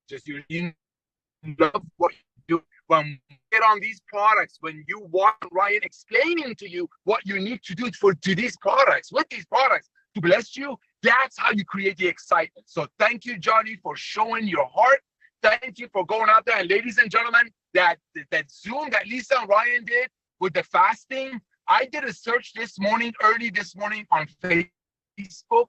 Just you love what you do. When you get on these products, when you want Ryan explaining to you what you need to do to these products, with these products to bless you, that's how you create the excitement. So thank you, Johnny, for showing your heart. Thank you for going out there. And ladies and gentlemen, that Zoom that Lisa and Ryan did with the fasting, I did a search early this morning on Facebook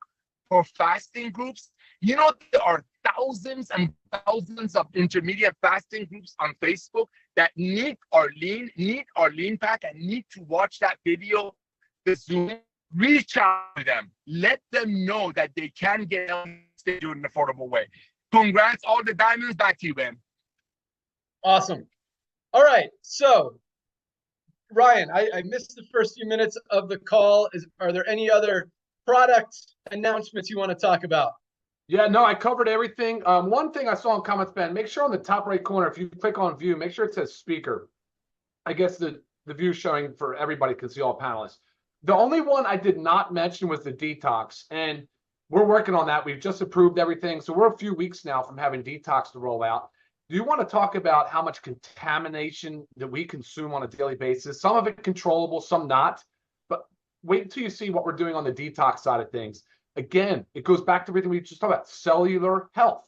for fasting groups. You know, there are thousands and thousands of intermediate fasting groups on Facebook that need our lean pack and need to watch that video, the Zoom. Reach out to them. Let them know that they can get out and stay in an affordable way. Congrats, all the diamonds. Back to you, Ben. Awesome. All right. So, Ryan, I missed the first few minutes of the call. Are there any other product announcements you want to talk about? Yeah, no, I covered everything. One thing I saw in comments, Ben, make sure on the top right corner, if you click on view, make sure it says speaker. I guess the view showing for everybody can see all panelists. The only one I did not mention was the detox, and we're working on that. We've just approved everything. So we're a few weeks now from having detox to roll out. Do you want to talk about how much contamination that we consume on a daily basis? Some of it controllable, some not. But wait until you see what we're doing on the detox side of things. Again, it goes back to everything we just talked about, cellular health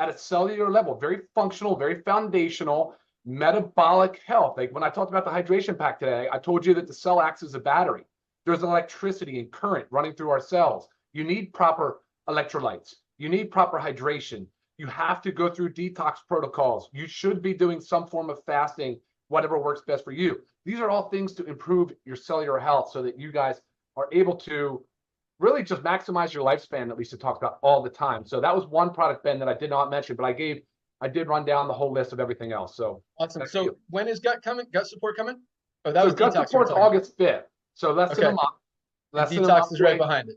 at a cellular level, very functional, very foundational, metabolic health. Like when I talked about the hydration pack today, I told you that the cell acts as a battery. There's electricity and current running through our cells. You need proper electrolytes. You need proper hydration. You have to go through detox protocols. You should be doing some form of fasting, whatever works best for you. These are all things to improve your cellular health so that you guys are able to really just maximize your lifespan that Lisa talks about all the time. So that was one product, Ben, that I did not mention, but I did run down the whole list of everything else. So awesome. So when is gut support coming? Oh, that was gut support's August 5th. So less than a month. Detox is right behind it.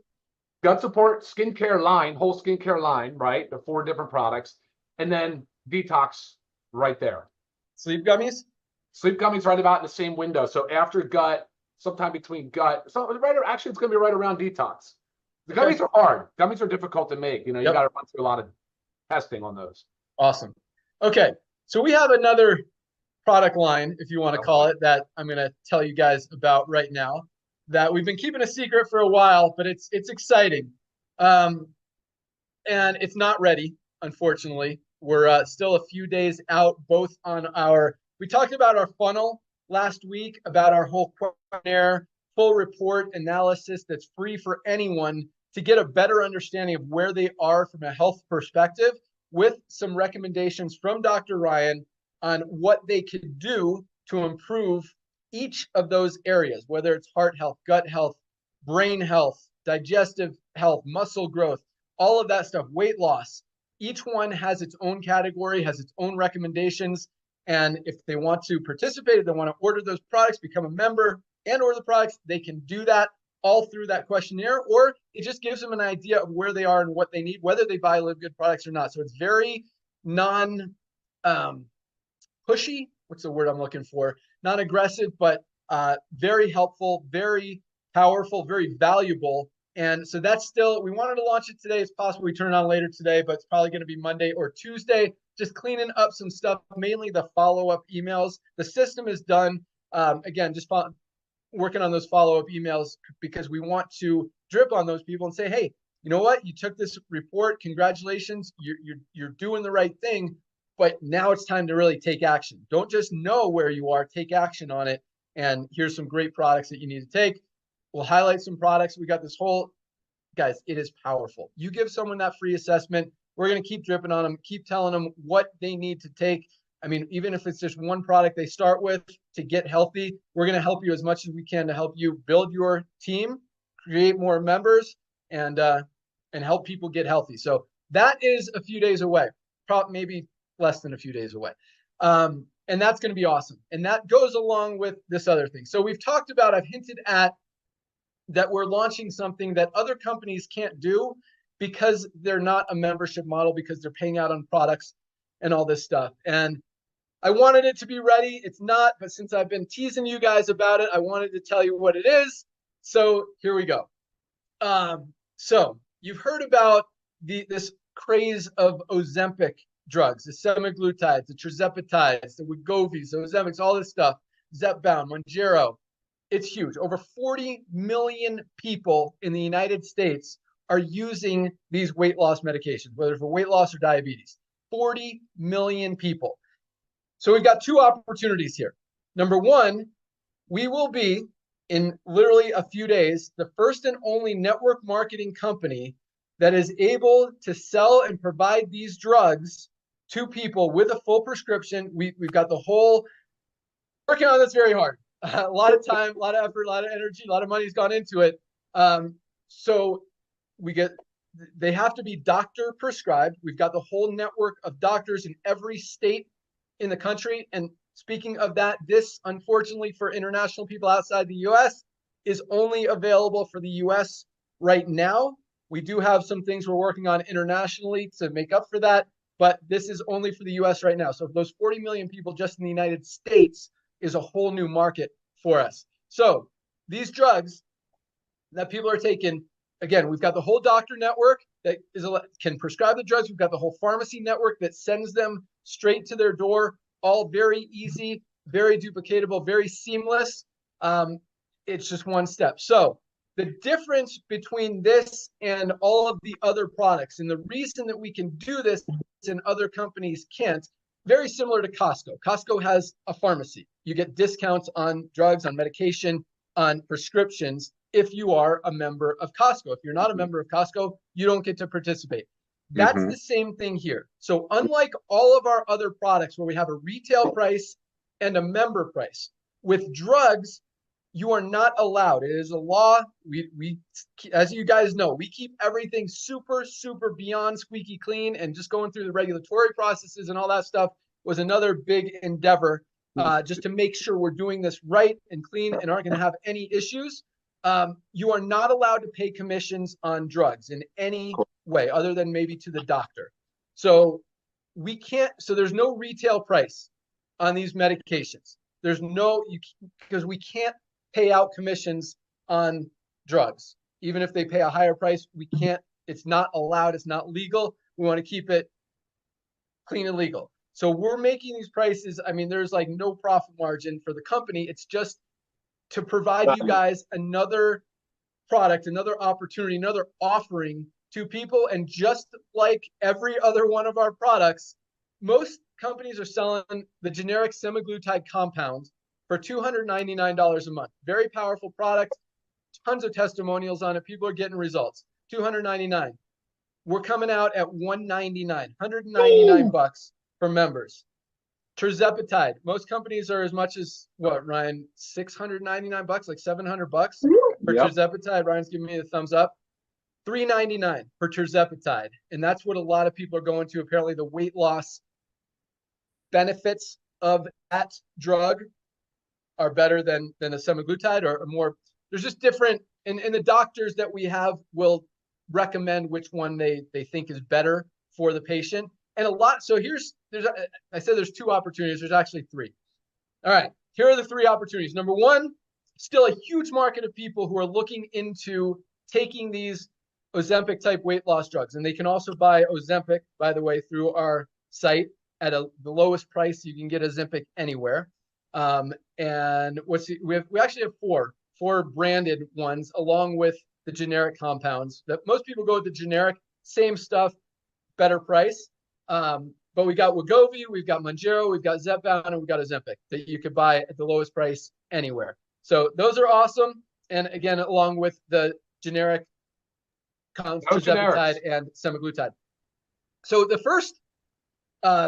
Gut support, skincare line, whole skincare line, right? The 4 different products. And then detox right there. Sleep gummies? Sleep gummies right about in the same window. So after gut, sometime between gut. So actually, it's going to be right around detox. The gummies are hard. Gummies are difficult to make. You know, you got to run through a lot of testing on those. Awesome. Okay. So we have another product line, if you want to call it, that I'm going to tell you guys about right now, that we've been keeping a secret for a while, but it's exciting. And it's not ready, unfortunately. We're still a few days out, both on we talked about our funnel last week, about our whole questionnaire, full report analysis that's free for anyone to get a better understanding of where they are from a health perspective, with some recommendations from Dr. Ryan on what they could do to improve each of those areas, whether it's heart health, gut health, brain health, digestive health, muscle growth, all of that stuff, weight loss. Each one has its own category, has its own recommendations. And if they want to participate, if they want to order those products, become a member and order the products, they can do that all through that questionnaire, or it just gives them an idea of where they are and what they need, whether they buy Live Good products or not. So it's very non-pushy. What's the word I'm looking for? Non-aggressive, but very helpful, very powerful, very valuable. And so that's still, we wanted to launch it today. It's possible we turn it on later today, but it's probably going to be Monday or Tuesday. Just cleaning up some stuff, mainly the follow-up emails. The system is done. Again, just working on those follow-up emails because we want to drip on those people and say, hey, you know what? You took this report. Congratulations. You're doing the right thing. But now it's time to really take action. Don't just know where you are. Take action on it. And here's some great products that you need to take. We'll highlight some products. We got this whole, guys, it is powerful. You give someone that free assessment. We're going to keep dripping on them, keep telling them what they need to take. I mean, even if it's just one product they start with to get healthy, we're going to help you as much as we can to help you build your team, create more members, and and help people get healthy. So that is a few days away, probably maybe less than a few days away. And that's going to be awesome. And that goes along with this other thing. So we've talked about, I've hinted at that we're launching something that other companies can't do because they're not a membership model, because they're paying out on products and all this stuff. And I wanted it to be ready. It's not, but since I've been teasing you guys about it, I wanted to tell you what it is. So here we go. So you've heard about this craze of Ozempic drugs, the semaglutides, the tirzepatides, the Wegovy's, the Ozempics, all this stuff, Zepbound, Mounjaro. It's huge. Over 40 million people in the United States are using these weight loss medications, whether for weight loss or diabetes. 40 million people. So we've got two opportunities here. Number one, we will be, in literally a few days, the first and only network marketing company that is able to sell and provide these drugs to people with a full prescription. We've got the whole, working on this very hard. A lot of time, a lot of effort, a lot of energy, a lot of money's gone into it. So they have to be doctor prescribed. We've got the whole network of doctors in every state in the country. And speaking of that, this, unfortunately, for international people outside the US, is only available for the US right now. We do have some things we're working on internationally to make up for that, but this is only for the US right now. So those 40 million people just in the United States is a whole new market for us. So these drugs that people are taking, again, we've got the whole doctor network that can prescribe the drugs. We've got the whole pharmacy network that sends them straight to their door, all very easy, very duplicatable, very seamless. It's just one step. So the difference between this and all of the other products, and the reason that we can do this and other companies can't, very similar to Costco. Costco has a pharmacy. You get discounts on drugs, on medication, on prescriptions if you are a member of Costco. If you're not a member of Costco, you don't get to participate. That's the same thing here. So unlike all of our other products where we have a retail price and a member price, with drugs, you are not allowed. It is a law. We, as you guys know, we keep everything super, super beyond squeaky clean, and just going through the regulatory processes and all that stuff was another big endeavor, just to make sure we're doing this right and clean and aren't going to have any issues. You are not allowed to pay commissions on drugs in any way other than maybe to the doctor. So we can't, so there's no retail price on these medications. There's no, because we can't pay out commissions on drugs. Even if they pay a higher price, we can't, it's not allowed, it's not legal. We want to keep it clean and legal. So we're making these prices, I mean, there's like no profit margin for the company. It's just to provide you guys another product, another opportunity, another offering to people. And just like every other one of our products, most companies are selling the generic semaglutide compound for $299 a month. Very powerful product, tons of testimonials on it. People are getting results. $299. We're coming out at $199, $199 for members. Tirzepatide. Most companies are as much as what, Ryan? $699, like $700 for tirzepatide. Ryan's giving me the thumbs up. $399 for tirzepatide, and that's what a lot of people are going to. Apparently, the weight loss benefits of that drug are better than a semaglutide, or more. There's just different, and the doctors that we have will recommend which one they think is better for the patient. And a lot, so I said there's two opportunities. There's actually three. All right, here are the three opportunities. Number one, still a huge market of people who are looking into taking these Ozempic type weight loss drugs. And they can also buy Ozempic, by the way, through our site at the lowest price you can get Ozempic anywhere. And we actually have four branded ones along with the generic compounds that most people go with the generic, same stuff, better price. But we got Wegovy, we've got Mounjaro, we've got Zepbound, and we've got Ozempic that you could buy at the lowest price anywhere. So those are awesome. And again, along with the generic tirzepatide and semaglutide. So the first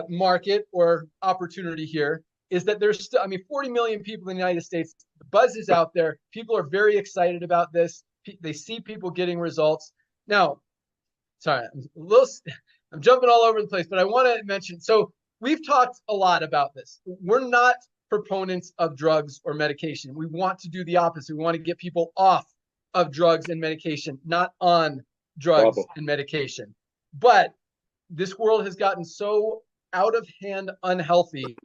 market or opportunity here is that there's still, 40 million people in the United States. The buzz is out there. People are very excited about this. They see people getting results. Now, sorry, I'm jumping all over the place, but I want to mention, so we've talked a lot about this. We're not proponents of drugs or medication. We want to do the opposite. We want to get people off of drugs and medication, not on drugs and medication. But this world has gotten so out of hand unhealthy.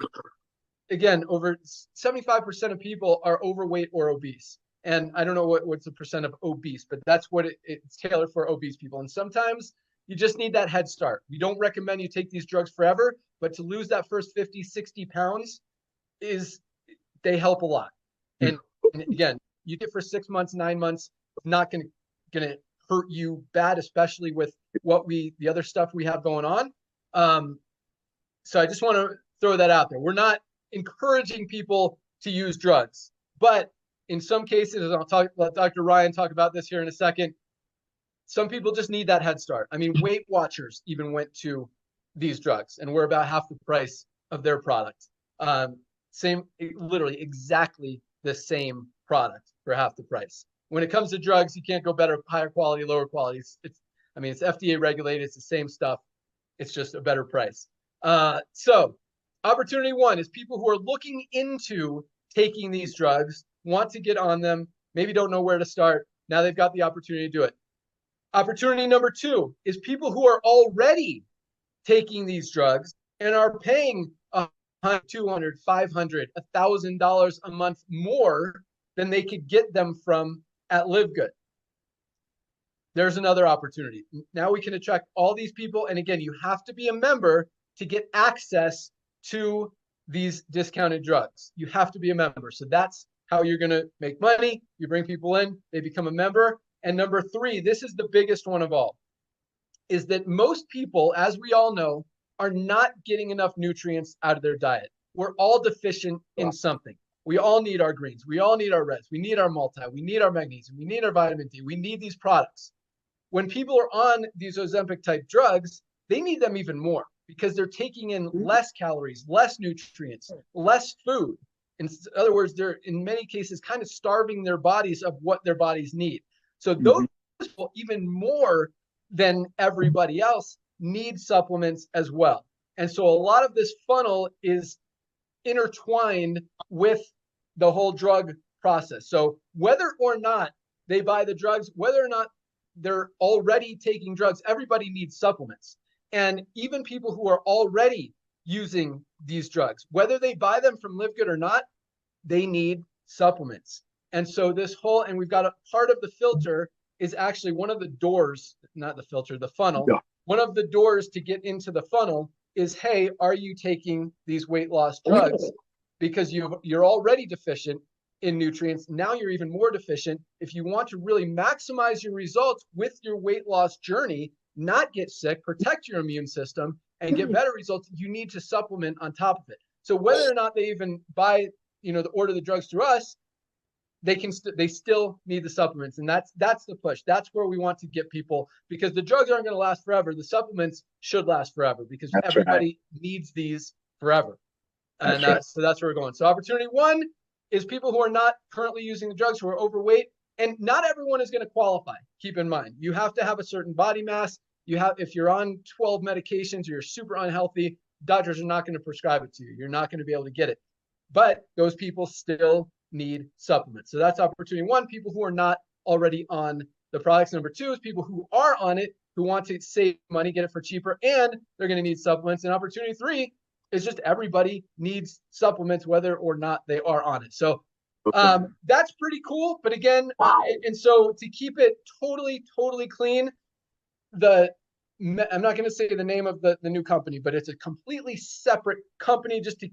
Again, over 75% of people are overweight or obese. And I don't know what's the percent of obese, but that's what it's tailored for obese people. And sometimes you just need that head start. We don't recommend you take these drugs forever, but to lose that first 50, 60 pounds they help a lot. And again, you get for 6 months, 9 months, it's not gonna hurt you bad, especially with the other stuff we have going on. So I just want to throw that out there. We're not encouraging people to use drugs, but in some cases, and let Dr. Ryan talk about this here in a second, some people just need that head start. I mean, Weight Watchers even went to these drugs, and we're about half the price of their product. Literally exactly the same product for half the price. When it comes to drugs, you can't go better, higher quality, lower quality. It's FDA regulated. It's the same stuff. It's just a better price. So opportunity one is people who are looking into taking these drugs, want to get on them, maybe don't know where to start. Now they've got the opportunity to do it. Opportunity number two is people who are already taking these drugs and are paying $100, $200, $500, $1,000 a month more than they could get them from at Live Good. There's another opportunity. Now we can attract all these people. And again, you have to be a member to get access to these discounted drugs. You have to be a member. So that's how you're going to make money. You bring people in, they become a member. And number three, this is the biggest one of all, is that most people, as we all know, are not getting enough nutrients out of their diet. We're all deficient in something. We all need our greens. We all need our reds. We need our multi. We need our magnesium. We need our vitamin D. We need these products. When people are on these Ozempic type drugs, they need them even more because they're taking in less calories, less nutrients, less food. In other words, they're in many cases kind of starving their bodies of what their bodies need. So those people, even more than everybody else, need supplements as well. And so a lot of this funnel is intertwined with the whole drug process. So whether or not they buy the drugs, whether or not they're already taking drugs, everybody needs supplements. And even people who are already using these drugs, whether they buy them from Live Good or not, they need supplements. And so this whole, and we've got a part of the filter is actually one of the doors, not the filter, the funnel. Yeah. One of the doors to get into the funnel is, hey, are you taking these weight loss drugs? Because you're already deficient in nutrients. Now you're even more deficient. If you want to really maximize your results with your weight loss journey, not get sick, protect your immune system, and get better results, you need to supplement on top of it. So whether or not they even buy, order the drugs through us, they still need the supplements. And that's the push. That's where we want to get people, because the drugs aren't going to last forever. The supplements should last forever because everybody needs these forever. And so that's where we're going. So opportunity one is people who are not currently using the drugs, who are overweight, and not everyone is going to qualify. Keep in mind, you have to have a certain body mass. If you're on 12 medications or you're super unhealthy, doctors are not going to prescribe it to you. You're not going to be able to get it. But those people still need supplements. So that's opportunity one, people who are not already on the products. Number two is people who are on it, who want to save money, get it for cheaper, and they're going to need supplements. And opportunity three is just everybody needs supplements, whether or not they are on it. So that's pretty cool. But again, and so to keep it totally clean, I'm not going to say the name of the new company, but it's a completely separate company, just to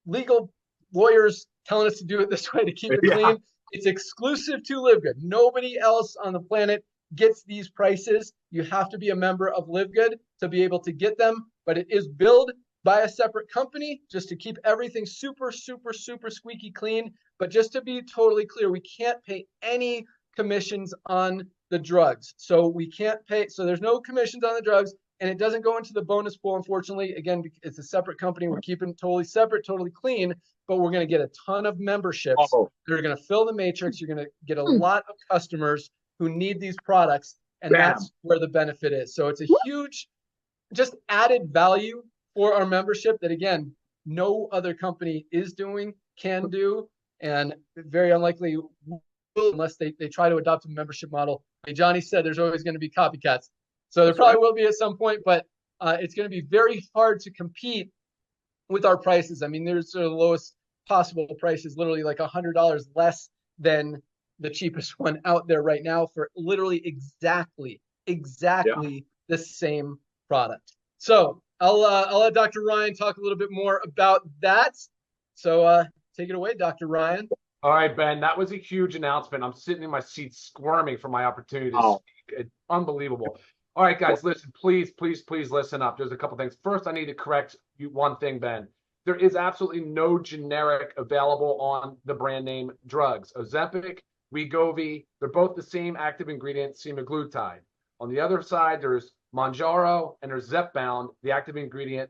legal lawyers telling us to do it this way to keep it clean. It's exclusive to Live Good. Nobody else on the planet gets these prices. You have to be a member of Live Good to be able to get them, but it is billed by a separate company just to keep everything super squeaky clean. But just to be totally clear, we can't pay any commissions on the drugs. So we can't pay, so there's no commissions on the drugs, and it doesn't go into the bonus pool, unfortunately. Again, it's a separate company. We're keeping it totally separate, totally clean, but we're going to get a ton of memberships that are going to fill the matrix. You're going to get a lot of customers who need these products. and that's where the benefit is. So it's a huge, just added value for our membership that, again, no other company is doing, can do, and very unlikely will unless they try to adopt a membership model. Like Johnny said, there's always going to be copycats. So there probably will be at some point, but it's going to be very hard to compete with our prices. I mean, there's the lowest possible price is literally like $100 less than the cheapest one out there right now for literally exactly the same product. So I'll let Dr. Ryan talk a little bit more about that. So take it away, Dr. Ryan. All right, Ben, that was a huge announcement. I'm sitting in my seat squirming for my opportunity to speak. It's unbelievable. All right, guys, listen, please listen up. There's a couple things. First, I need to correct you one thing, Ben. There is absolutely no generic available on the brand name drugs. Ozempic, Wegovy, they're both the same active ingredient, semaglutide. On the other side, there's Mounjaro and there's Zepbound. The active ingredient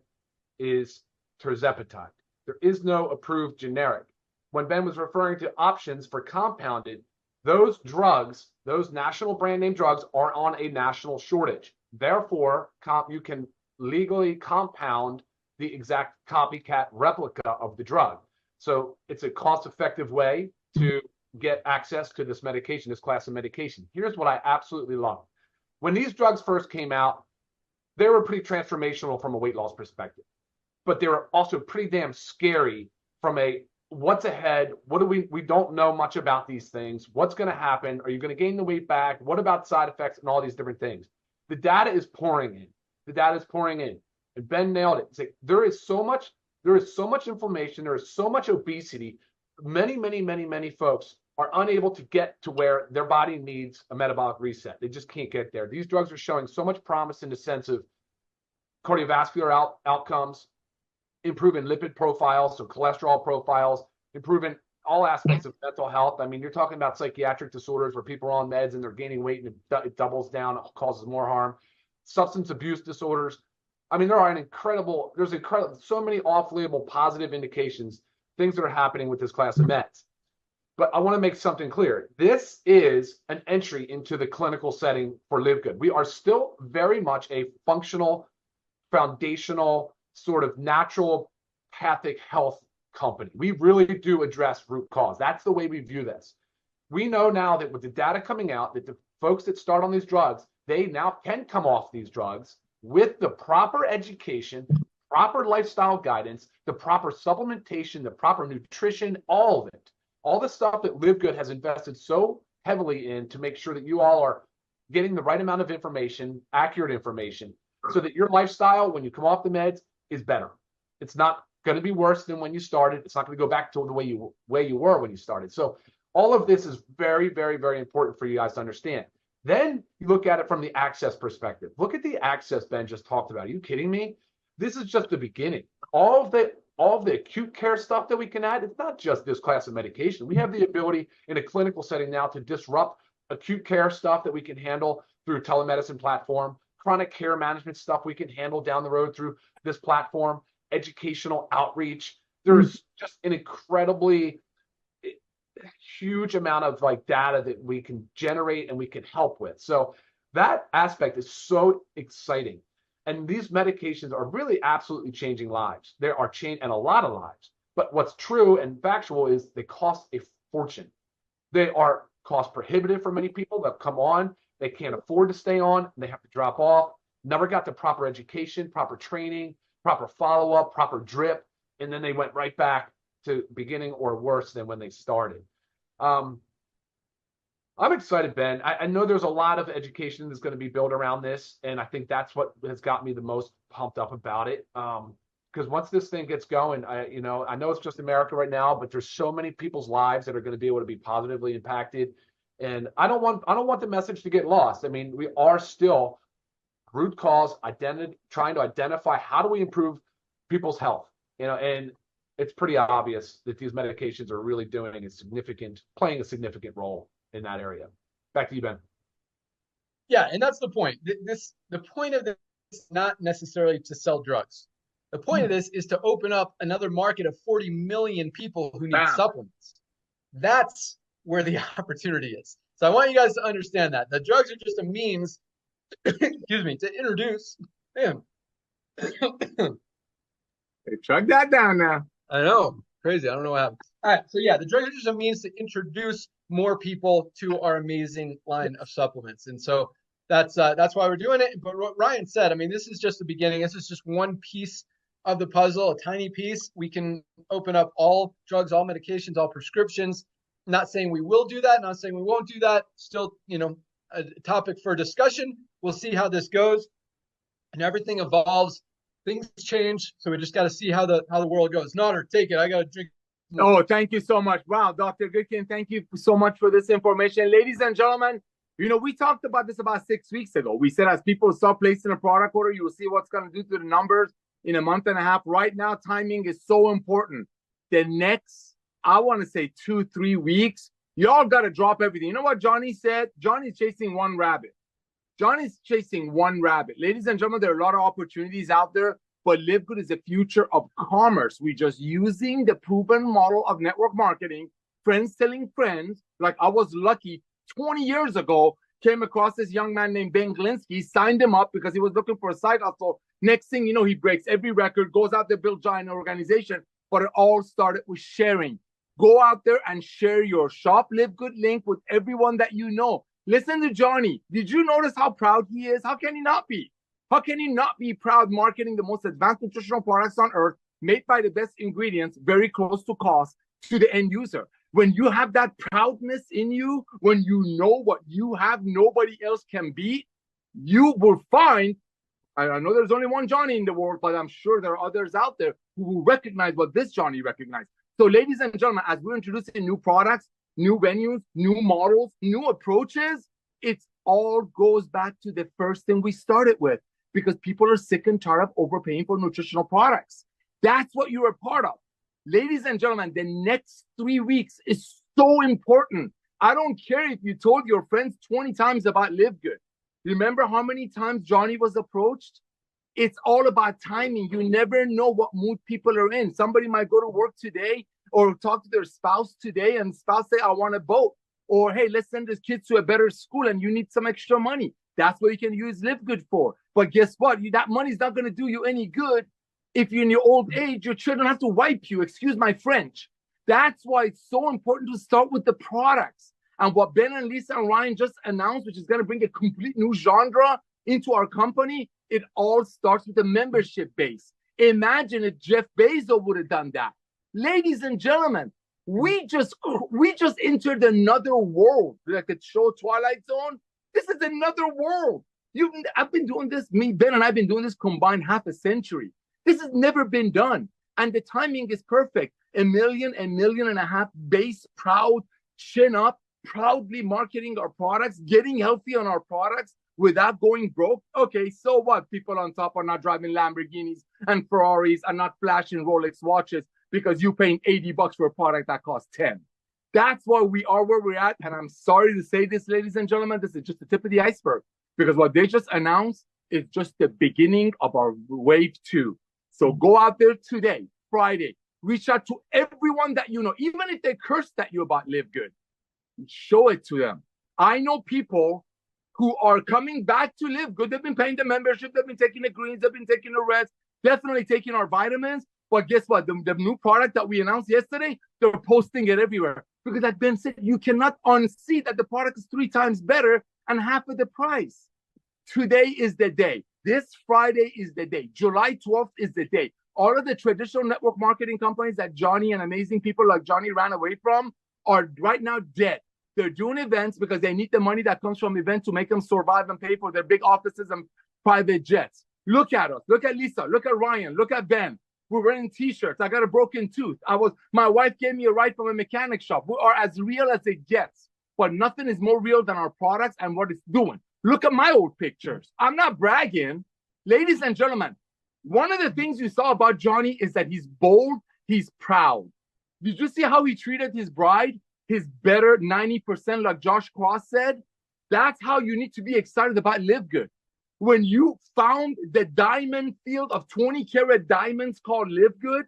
is tirzepatide. There is no approved generic. When Ben was referring to options for compounded, those drugs, those national brand name drugs, are on a national shortage. Therefore, you can legally compound the exact copycat replica of the drug. So it's a cost-effective way to get access to this medication, this class of medication. Here's what I absolutely love. When these drugs first came out, they were pretty transformational from a weight loss perspective, but they were also pretty damn scary from a what's ahead? What do we don't know much about these things. What's going to happen? Are you going to gain the weight back? What about side effects and all these different things? The data is pouring in. The data is pouring in. And Ben nailed it. It's like there is so much inflammation. There is so much obesity. Many folks are unable to get to where their body needs a metabolic reset. They just can't get there. These drugs are showing so much promise in the sense of cardiovascular outcomes, improving lipid profiles, so cholesterol profiles, improving all aspects of mental health. I mean, you're talking about psychiatric disorders where people are on meds and they're gaining weight and it doubles down, it causes more harm. Substance abuse disorders. I mean, there's so many off-label positive indications, things that are happening with this class of meds. But I want to make something clear. This is an entry into the clinical setting for Live Good. We are still very much a functional, foundational, sort of naturopathic health company. We really do address root cause. That's the way we view this. We know now that with the data coming out, that the folks that start on these drugs, they now can come off these drugs with the proper education, proper lifestyle guidance, the proper supplementation, the proper nutrition, all of it. All the stuff that Live Good has invested so heavily in to make sure that you all are getting the right amount of information, accurate information, so that your lifestyle, when you come off the meds, is better. It's not going to be worse than when you started. It's not going to go back to the way you were when you started. So all of this is very important for you guys to understand. Then you look at it from the access perspective. Look at the access Ben just talked about. Are you kidding me? This is just the beginning. All of the acute care stuff that we can add, it's not just this class of medication. We have the ability in a clinical setting now to disrupt acute care stuff that we can handle through a telemedicine platform, chronic care management stuff we can handle down the road through this platform, educational outreach. There's just an incredibly huge amount of data that we can generate and we can help with. So that aspect is so exciting. And these medications are really absolutely changing lives. They are changing a lot of lives. But what's true and factual is they cost a fortune. They are cost prohibitive for many people that come on. They can't afford to stay on. And they have to drop off. Never got the proper education, proper training, proper follow-up, proper drip. And then they went right back to beginning or worse than when they started. I'm excited, Ben. I know there's a lot of education that's going to be built around this, and I think that's what has got me the most pumped up about it. Because once this thing gets going, I know it's just America right now, but there's so many people's lives that are going to be able to be positively impacted. And I don't want the message to get lost. I mean, we are still root cause trying to identify how do we improve people's health, and it's pretty obvious that these medications are really playing a significant role in that area. Back to you, Ben. Yeah, and that's the point. The point of this is not necessarily to sell drugs. The point of this is to open up another market of 40 million people who need supplements. That's where the opportunity is. So I want you guys to understand that the drugs are just a means, excuse me, to introduce. Man, Hey, chug that down now. I know, crazy. I don't know what happened. All right, so yeah, the drugs are just a means to introduce more people to our amazing line of supplements, and so that's why we're doing it. But what Ryan said, I mean, this is just the beginning. This is just one piece of the puzzle, a tiny piece. We can open up all drugs, all medications, all prescriptions. Not saying we will do that, not saying we won't do that. Still, a topic for discussion. We'll see how this goes, and everything evolves. Things change, so we just got to see how the world goes. Nader, take it. I got to drink. Oh, thank you so much. Wow, Dr. Goodkin, thank you so much for this information. Ladies and gentlemen, we talked about this about 6 weeks ago. We said as people start placing a product order, you'll see what's going to do to the numbers in a month and a half. Right now, timing is so important. The next, I want to say 2-3 weeks, y'all got to drop everything. You know what Johnny said? Johnny's chasing one rabbit. Johnny's chasing one rabbit. Ladies and gentlemen, there are a lot of opportunities out there, but Live Good is the future of commerce. We're just using the proven model of network marketing, friends telling friends. Like I was lucky 20 years ago, came across this young man named Ben Glinsky, signed him up because he was looking for a side hustle. Next thing you know, he breaks every record, goes out there, build giant organization, but it all started with sharing. Go out there and share your Shop Live Good link with everyone that you know. Listen to Johnny. Did you notice how proud he is? How can he not be? How can he not be proud marketing the most advanced nutritional products on earth, made by the best ingredients, very close to cost, to the end user? When you have that proudness in you, when you know what you have, nobody else can beat, you will find, I know there's only one Johnny in the world, but I'm sure there are others out there who will recognize what this Johnny recognized. So ladies and gentlemen, as we're introducing new products, new venues, new models, new approaches, it all goes back to the first thing we started with, because people are sick and tired of overpaying for nutritional products. That's what you're a part of. Ladies and gentlemen, the next 3 weeks is so important. I don't care if you told your friends 20 times about Live Good. Remember how many times Johnny was approached? It's all about timing. You never know what mood people are in. Somebody might go to work today or talk to their spouse today, and spouse say, I want a boat. Or, hey, let's send this kid to a better school and you need some extra money. That's what you can use Live Good for. But guess what? That money's not going to do you any good if you're in your old age. Your children have to wipe you. Excuse my French. That's why it's so important to start with the products. And what Ben and Lisa and Ryan just announced, which is going to bring a complete new genre into our company, it all starts with the membership base. Imagine if Jeff Bezos would have done that. Ladies and gentlemen, we just entered another world, like the show Twilight Zone. This is another world. I've been doing this, Ben and I've been doing this combined half a century. This has never been done. And the timing is perfect. 1 million, 1.5 million base, proud, chin up, proudly marketing our products, getting healthy on our products without going broke. Okay, so what? People on top are not driving Lamborghinis and Ferraris and not flashing Rolex watches because you're paying $80 for a product that costs 10. That's why we are where we're at. And I'm sorry to say this, ladies and gentlemen, this is just the tip of the iceberg, because what they just announced is just the beginning of our wave 2. So go out there today, Friday, reach out to everyone that you know, even if they cursed at you about Live Good, show it to them. I know people who are coming back to Live Good. They've been paying the membership, they've been taking the greens, they've been taking the reds, definitely taking our vitamins. But guess what? The new product that we announced yesterday, they're posting it everywhere. Because like Ben said, you cannot unsee that the product is 3 times better and half of the price. Today is the day. This Friday is the day. July 12th is the day. All of the traditional network marketing companies that Johnny and amazing people like Johnny ran away from are right now dead. They're doing events because they need the money that comes from events to make them survive and pay for their big offices and private jets. Look at us. Look at Lisa. Look at Ryan. Look at Ben. We're wearing t-shirts. I got a broken tooth. My wife gave me a ride from a mechanic shop. We are as real as it gets. But nothing is more real than our products and what it's doing. Look at my old pictures. I'm not bragging. Ladies and gentlemen, one of the things you saw about Johnny is that he's bold, he's proud. Did you see how he treated his bride? His better 90%, like Josh Cross said? That's how you need to be excited about Live Good. When you found the diamond field of 20-karat diamonds called Live Good,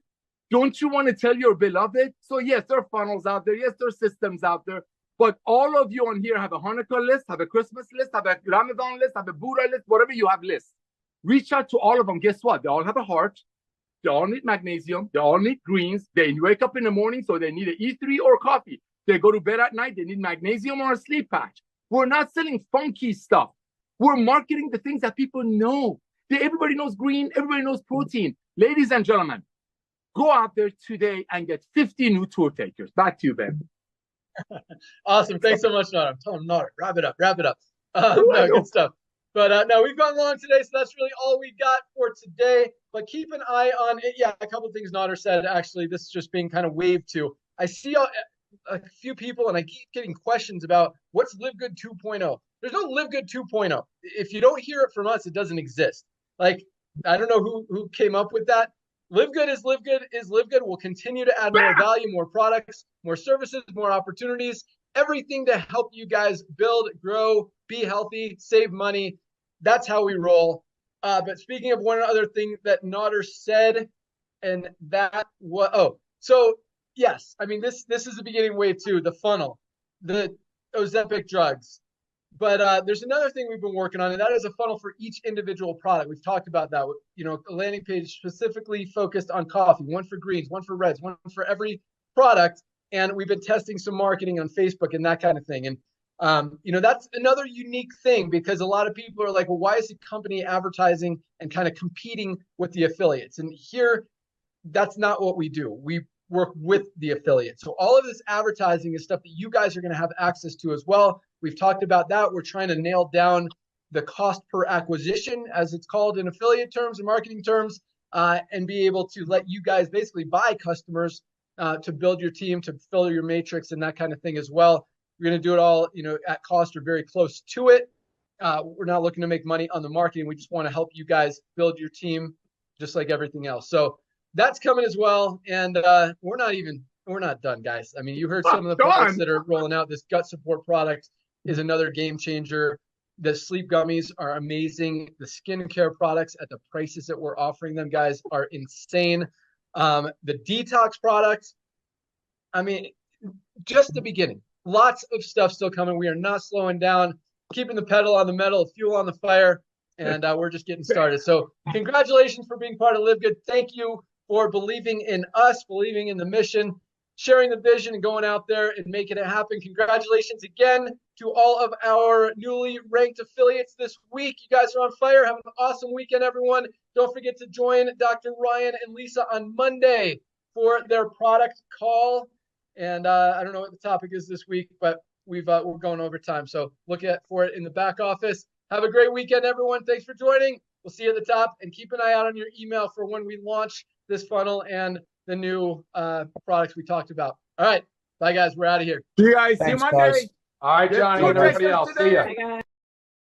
don't you want to tell your beloved? So yes, there are funnels out there. Yes, there are systems out there. But all of you on here have a Hanukkah list, have a Christmas list, have a Ramadan list, have a Buddha list, whatever you have list. Reach out to all of them. Guess what? They all have a heart. They all need magnesium. They all need greens. They wake up in the morning, so they need an E3 or coffee. They go to bed at night, they need magnesium or a sleep patch. We're not selling funky stuff. We're marketing the things that people know. Everybody knows green. Everybody knows protein. Ladies and gentlemen, go out there today and get 50 new tour takers. Back to you, Ben. Awesome. Thanks so much, Nara. I'm telling Nara, wrap it up. No, good stuff. But no, we've gone long today, so that's really all we got for today. But keep an eye on it. Yeah, a couple of things Nader said. Actually, this is just being kind of waved to. I see a few people, and I keep getting questions about what's Live Good 2.0. There's no Live Good 2.0. If you don't hear it from us, it doesn't exist. Like, I don't know who came up with that. Live Good is Live Good is Live Good. We'll continue to add more value, more products, more services, more opportunities, everything to help you guys build, grow, be healthy, save money. That's how we roll. But speaking of one other thing that Nader said, and that was, so yes, I mean, this is the beginning wave too, the funnel, the Ozempic drugs. But there's another thing we've been working on, and that is a funnel for each individual product. We've talked about that. You know, a landing page specifically focused on coffee, one for greens, one for reds, one for every product. And we've been testing some marketing on Facebook and that kind of thing. And, you know, that's another unique thing, because a lot of people are like, well, why is the company advertising and kind of competing with the affiliates? And here, that's not what we do. We work with the affiliates. So all of this advertising is stuff that you guys are going to have access to as well. We've talked about that. We're trying to nail down the cost per acquisition, as it's called in affiliate terms and marketing terms, and be able to let you guys basically buy customers to build your team, to fill your matrix and that kind of thing as well. We're going to do it all, you know, at cost or very close to it. We're not looking to make money on the marketing. We just want to help you guys build your team just like everything else. So that's coming as well. And we're not done, guys. I mean, you heard some of the products that are rolling out. This gut support product is another game changer. The sleep gummies are amazing. The skincare products at the prices that we're offering them, guys, are insane. The detox products, I mean, just the beginning. Lots of stuff still coming. We are not slowing down, keeping the pedal on the metal, fuel on the fire, and we're just getting started. So congratulations for being part of Live Good. Thank you for believing in us, believing in the mission, sharing the vision, and going out there and making it happen. Congratulations again to all of our newly ranked affiliates this week. You guys are on fire. Have an awesome weekend, everyone. Don't forget to join Dr. Ryan and Lisa on Monday for their product call. And I don't know what the topic is this week, but we're going over time. So look for it in the back office. Have a great weekend, everyone. Thanks for joining. We'll see you at the top, and keep an eye out on your email for when we launch this funnel and the new products we talked about. All right. Bye, guys. We're out of here. See you guys. Thanks, See you Monday. guys. All right, Johnny, and everybody else. See ya. Bye, guys.